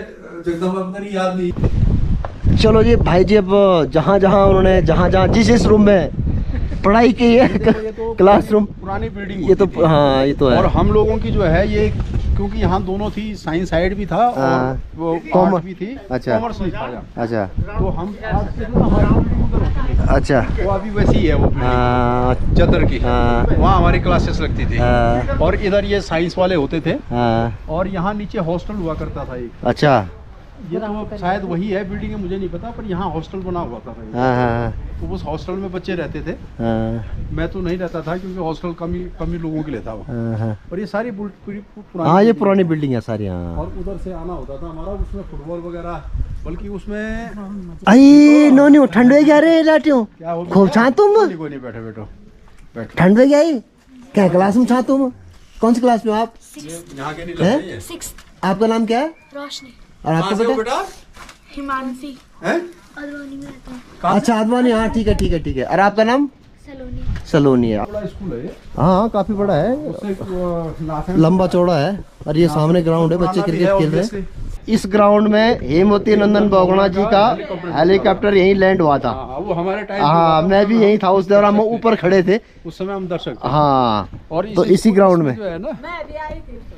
जगदम्बा पता नहीं याद नहीं। चलो जी भाई जी, अब जहाँ जहाँ उन्होंने जहाँ जिस रूम में पढ़ाई की है, क्लासरूम पुरानी बिल्डिंग ये तो, हाँ ये तो है। और हम लोगों की जो है ये, क्योंकि यहाँ दोनों थी, साइंस साइड भी था और वो कॉमर्स भी थी। अच्छा, कॉमर्स नहीं था यहाँ। अच्छा, तो हम हमारी, अच्छा, वो अभी वैसी है वो बिल्डिंग चदर की। वहाँ हमारी क्लासेस लगती थी। और इधर ये साइंस वाले होते थे। और यहाँ नीचे हॉस्टल हुआ करता था एक। अच्छा, ये तो शायद वही है बिल्डिंग है, मुझे नहीं पता, पर यहाँ हॉस्टल बना हुआ था। तो उस हॉस्टल में बच्चे रहते थे। मैं तो नहीं रहता था क्योंकि हॉस्टल कम ही लोगों के लिए था वो। और ये सारी पुरानी, हाँ ये पुरानी बिल्डिंग है सारी। हाँ, और उधर से आना होता था हमारा, उसमें फुटबॉल वगैरह, बल्कि उसमें आई नो ठंड में क्या रे लाटियो क्या हो, खूब छा तुम, कोई नहीं, बैठो बैठो बैठो। ठंड में क्या क्या क्लास में छा तुम? कौन सी क्लास में आप? यहाँ के नहीं लगते हैं। 6th। आपका नाम क्या है? रोशनी। और आपका कहाँ से हो बेटा? हिमांशी। हैं? अदवानी में रहता हूँ। अच्छा आदवानी, हाँ ठीक है ठीक है ठीक है। और आपका नाम? सलोनी। सलोनी है। बड़ा स्कूल है ये। हाँ काफी बड़ा है, उससे लंबा चौड़ा है। और ये सामने ग्राउंड है, बच्चे क्रिकेट खेल रहे हैं। इस ग्राउंड में हेमवती नंदन बहुगुणा जी का हेलीकॉप्टर यहीं लैंड हुआ था। वो हमारे टाइम, हाँ मैं भी यहीं था उस दौरान, हम ऊपर खड़े थे उस समय हम दर्शक थे। हाँ, और तो इसी ग्राउंड में जो है ना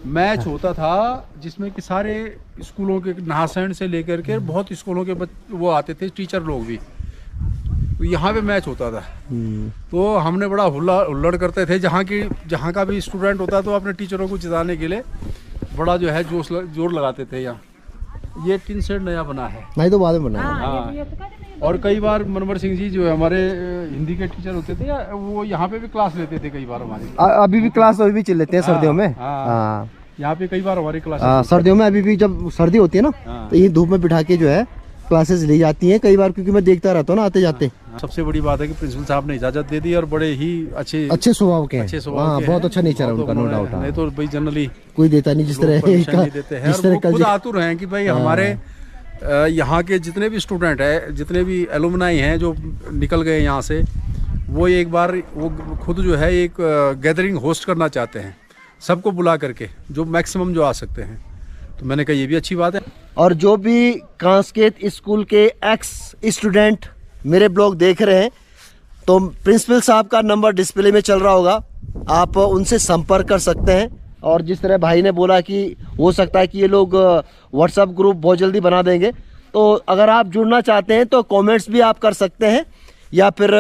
मैच होता था, जिसमें कि सारे स्कूलों के, नाहसैन से लेकर के बहुत स्कूलों के वो आते थे, टीचर लोग भी। तो यहाँ पे मैच होता था। तो हमने बड़ा हुल्लड़ करते थे। जहाँ का भी स्टूडेंट होता तो अपने टीचरों को जिताने के लिए बड़ा जो है जोर लगाते थे। यहाँ ये टिन शेड नया बना है, नहीं तो बाद में बना है। हाँ। और कई बार मनोहर सिंह जी जो है हमारे हिंदी के टीचर होते थे, वो यहाँ पे भी क्लास लेते थे कई बार हमारी। अभी भी क्लास अभी भी चल लेते हैं सर्दियों में। हाँ, यहाँ पे कई बार हमारी क्लास सर्दियों में, अभी भी जब सर्दी होती है ना, तो ये धूप में बिठा के जो है क्लासेस ली जाती हैं कई बार, क्योंकि मैं देखता रहता हूँ ना आते जाते। सबसे बड़ी बात है कि प्रिंसिपल साहब ने इजाजत दे दी, और बड़े ही अच्छे स्वभाव के हैं। अच्छे स्वभाव हाँ, के बहुत हैं। अच्छा नेचर है उनका, नो डाउट। नहीं तो भाई जनरली कोई देता नहीं, जिस तरह देते हैं। और वो खुद आतुर हैं कि भाई हमारे यहाँ के जितने भी स्टूडेंट हैं, जितने भी एलुमनाई हैं जो निकल गए यहाँ से, वो एक बार वो खुद जो है एक गैदरिंग होस्ट करना चाहते हैं, सबको बुला करके, जो मैक्सिमम जो आ सकते हैं। तो मैंने कहा ये भी अच्छी बात है। और जो भी कांस्केत स्कूल के एक्स स्टूडेंट मेरे ब्लॉग देख रहे हैं, तो प्रिंसिपल साहब का नंबर डिस्प्ले में चल रहा होगा, आप उनसे संपर्क कर सकते हैं। और जिस तरह भाई ने बोला कि हो सकता है कि ये लोग व्हाट्सएप ग्रुप बहुत जल्दी बना देंगे, तो अगर आप जुड़ना चाहते हैं तो कमेंट्स भी आप कर सकते हैं, या फिर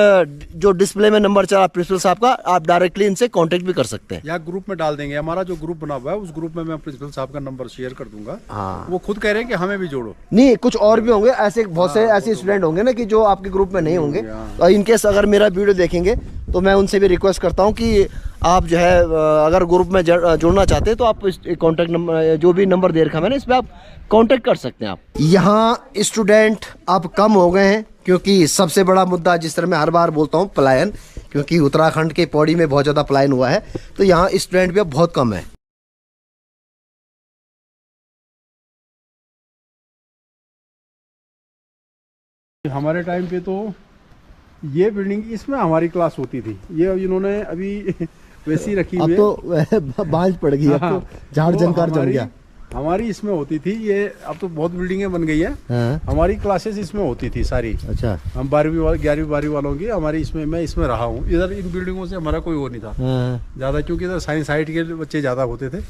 जो डिस्प्ले में नंबर चला प्रिंसिपल साहब का, आप डायरेक्टली इनसे कांटेक्ट भी कर सकते हैं। या ग्रुप में डाल देंगे। हमारा जो ग्रुप बना हुआ है, उस ग्रुप में मैं प्रिंसिपल साहब का नंबर शेयर कर दूंगा। हाँ, वो खुद कह रहे हैं कि हमें भी जोड़ो। नहीं, कुछ और भी होंगे ऐसे, बहुत से ऐसे स्टूडेंट होंगे ना कि जो आपके ग्रुप में नहीं होंगे। और इनकेस अगर मेरा वीडियो देखेंगे तो मैं उनसे भी रिक्वेस्ट करता हूँ कि आप जो है अगर ग्रुप में जुड़ना चाहते हैं तो आप कॉन्टैक्ट नंबर, जो भी नंबर दे रखा मैंने, इस पर आप कांटेक्ट कर सकते हैं। आप यहाँ स्टूडेंट अब कम हो गए हैं, क्योंकि सबसे बड़ा मुद्दा, जिस तरह मैं हर बार बोलता हूँ, पलायन, क्योंकि उत्तराखंड के पौड़ी में बहुत ज़्यादा पलायन हुआ है, तो यहाँ स्टूडेंट भी अब बहुत कम है। हमारे टाइम पे तो ये बिल्डिंग, इसमें हमारी क्लास होती थी। ये इन्होंने अभी वैसी रखी हुई अब तो बांझ पड़ गई, अब तो झाड़ जंकार जम गया। हमारी इसमें होती थी ये, अब तो बहुत बिल्डिंगें बन गई है। हाँ। हमारी क्लासेस इसमें होती थी सारी। अच्छा। हम 11वीं वालों की हमारी इसमें, मैं इसमें रहा हूँ। इधर इन बिल्डिंगों से हमारा कोई वो नहीं था ज़्यादा, क्योंकि इधर साइंस साइड के बच्चे ज़्यादा होते थे।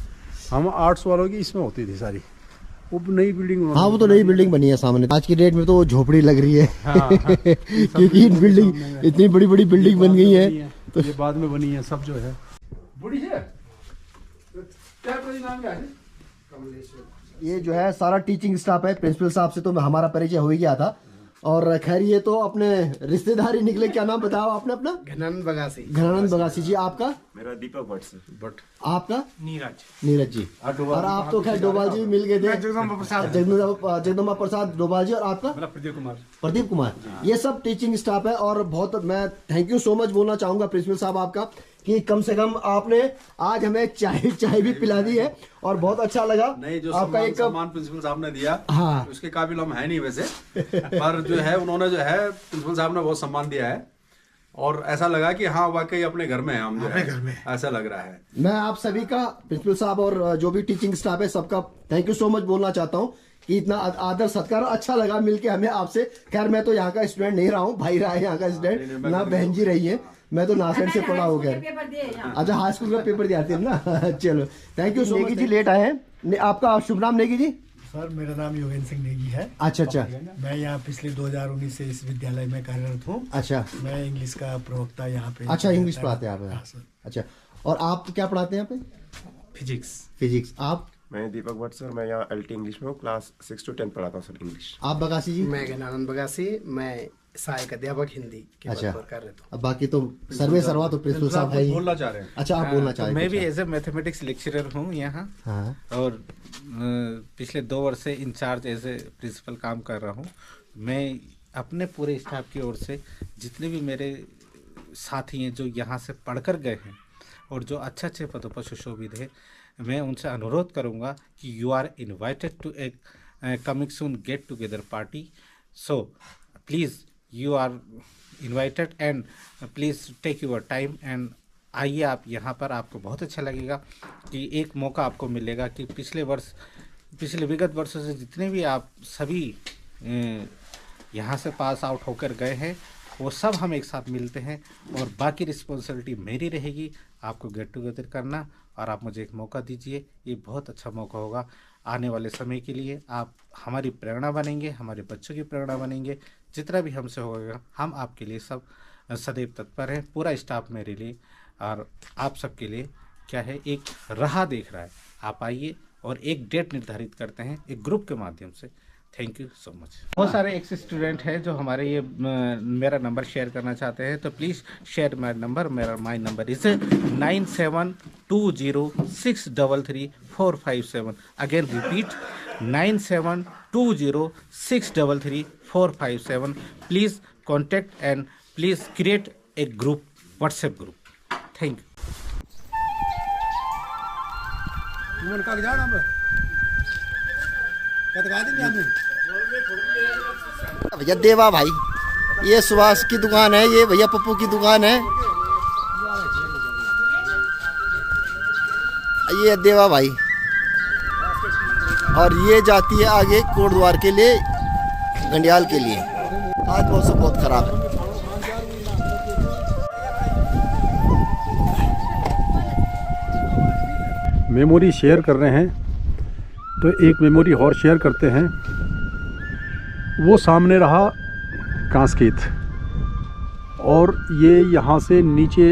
हम आर्ट्स वालों की इसमें होती थी सारी। वो नई बिल्डिंग, हाँ वो तो नई बिल्डिंग बनी है सामने। आज की डेट में तो झोपड़ी लग रही है। हाँ। क्योंकि इन बिल्डिंग इतनी बड़ी बड़ी बिल्डिंग बन गई है। तो ये बाद में बनी है सब जो है। बड़ी है ये जो है सारा टीचिंग स्टाफ है। प्रिंसिपल साहब से तो हमारा परिचय हो ही गया था। और खैर ये तो अपने रिश्तेदार ही निकले। क्या नाम बताओ आपने अपना? घनानंद बगासी। घनानंद बगासी जी। आपका? मेरा दीपक भट्ट। आपका? नीरज जी। और आप तो खैर डोभाल जी भी मिल गए थे। जगदम्बा प्रसाद डोभाल जी। और आपका? प्रदीप कुमार। ये सब टीचिंग स्टाफ है। और बहुत मैं थैंक यू सो मच बोलना चाहूंगा प्रिंसिपल साहब आपका, कि कम से कम आपने आज हमें चाय भी पिला दी है और बहुत अच्छा लगा। नहीं, जो आपका एक सम्मान प्रिंसिपल साहब ने दिया, हाँ, उसके काबिल हम है नहीं वैसे। पर जो है उन्होंने जो है प्रिंसिपल साहब ने बहुत सम्मान दिया है। और ऐसा लगा कि हाँ वाकई अपने घर में है हम, जो है घर में ऐसा लग रहा है। मैं आप सभी का, प्रिंसिपल साहब और जो भी टीचिंग स्टाफ है सबका थैंक यू सो मच बोलना चाहता हूँ कि इतना आदर सत्कार अच्छा लगा मिलके हमें आपसे। खैर मैं तो यहाँ का स्टूडेंट नहीं रहा हूँ, भाई रहा है यहाँ का स्टूडेंट, ना बहन जी रही है। मैं तो नासिर से पढ़ा हो गया। अच्छा, हाई स्कूल का पेपर दिया थे ना। चलो thank you. Negi ji late आए हैं। आपका शुभ नाम नेगी जी? सर मेरा नाम योगेंद्र सिंह नेगी है। अच्छा अच्छा। मैं यहाँ पिछले 2019 से इस विद्यालय में कार्यरत हूँ। अच्छा। मैं इंग्लिश का प्रवक्ता यहाँ पे। अच्छा, इंग्लिश पढ़ाते हैं आप? हाँ सर। अच्छा, और आप क्या पढ़ाते हैं यहाँ पे? फिजिक्स। आप? मैं दीपक भट्ट सर, मैं यहाँ LT इंग्लिश में हूँ, क्लास 6 to 10 पढ़ाता हूँ सर इंग्लिश। आप बगासी जी? मैं घनानंद बगासी, मैं सहायक अध्यापक हिंदी के पद पर कार्यरत हूँ। अब बाकी तो सर्वे सर्वा तो प्रिंसिपल साहब है ही। बोलना चाह रहे हैं? अच्छा, आप बोलना चाह रहे हैं? मैं भी एज ए मैथमेटिक्स लेक्चरर हूँ यहाँ। हाँ। और पिछले 2 वर्ष से इंचार्ज एज ए प्रिंसिपल काम कर रहा हूँ। मैं अपने पूरे स्टाफ की ओर से जितने भी मेरे साथी हैं जो यहाँ से पढ़कर गए हैं और जो अच्छे पदों पर सुशोभित है, मैं उनसे अनुरोध करूँगा कि you are invited to a coming soon get together party. So please you are invited and please take your time and आइए आप यहाँ पर। आपको बहुत अच्छा लगेगा कि एक मौका आपको मिलेगा कि पिछले विगत वर्षों से जितने भी आप सभी यहाँ से पास आउट होकर गए हैं वो सब हम एक साथ मिलते हैं। और बाकी रिस्पॉन्सिबिलिटी मेरी रहेगी आपको गेट टुगेदर करना। और आप मुझे एक मौका दीजिए, ये बहुत अच्छा मौका होगा आने वाले समय के लिए। आप हमारी प्रेरणा बनेंगे, हमारे बच्चों की प्रेरणा बनेंगे। जितना भी हमसे होगा हम आपके लिए सब सदैव तत्पर हैं। पूरा स्टाफ मेरे लिए और आप सबके लिए क्या है एक राह देख रहा है। आप आइए और एक डेट निर्धारित करते हैं एक ग्रुप के माध्यम से। Thank you so much. बहुत सारे एक्स स्टूडेंट हैं जो हमारे ये मेरा नंबर शेयर करना चाहते हैं, तो please share my number. My number is 9720633457। Again repeat 9720633457। Please contact and please create a group, WhatsApp group. Thank you. भैया देवा भाई, ये सुभाष की दुकान है, ये भैया पप्पू की दुकान है, ये देवा भाई। और ये जाती है आगे कोटद्वार के लिए, गंडियाल के लिए। आज मौसम बहुत खराब है। मेमोरी शेयर कर रहे हैं तो एक मेमोरी और शेयर करते हैं। वो सामने रहा कांस्केत, और ये यहाँ से नीचे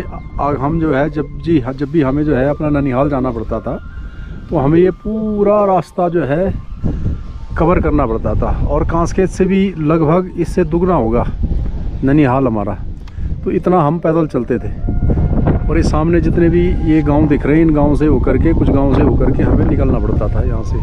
हम जो है जब भी हमें जो है अपना ननिहाल जाना पड़ता था तो हमें ये पूरा रास्ता जो है कवर करना पड़ता था। और कांस्केत से भी लगभग इससे दुगना होगा ननिहाल हमारा, तो इतना हम पैदल चलते थे। और ये सामने जितने भी ये गांव दिख रहे हैं, इन गांव से होकर के, कुछ गांव से होकर के हमें निकलना पड़ता था यहाँ से।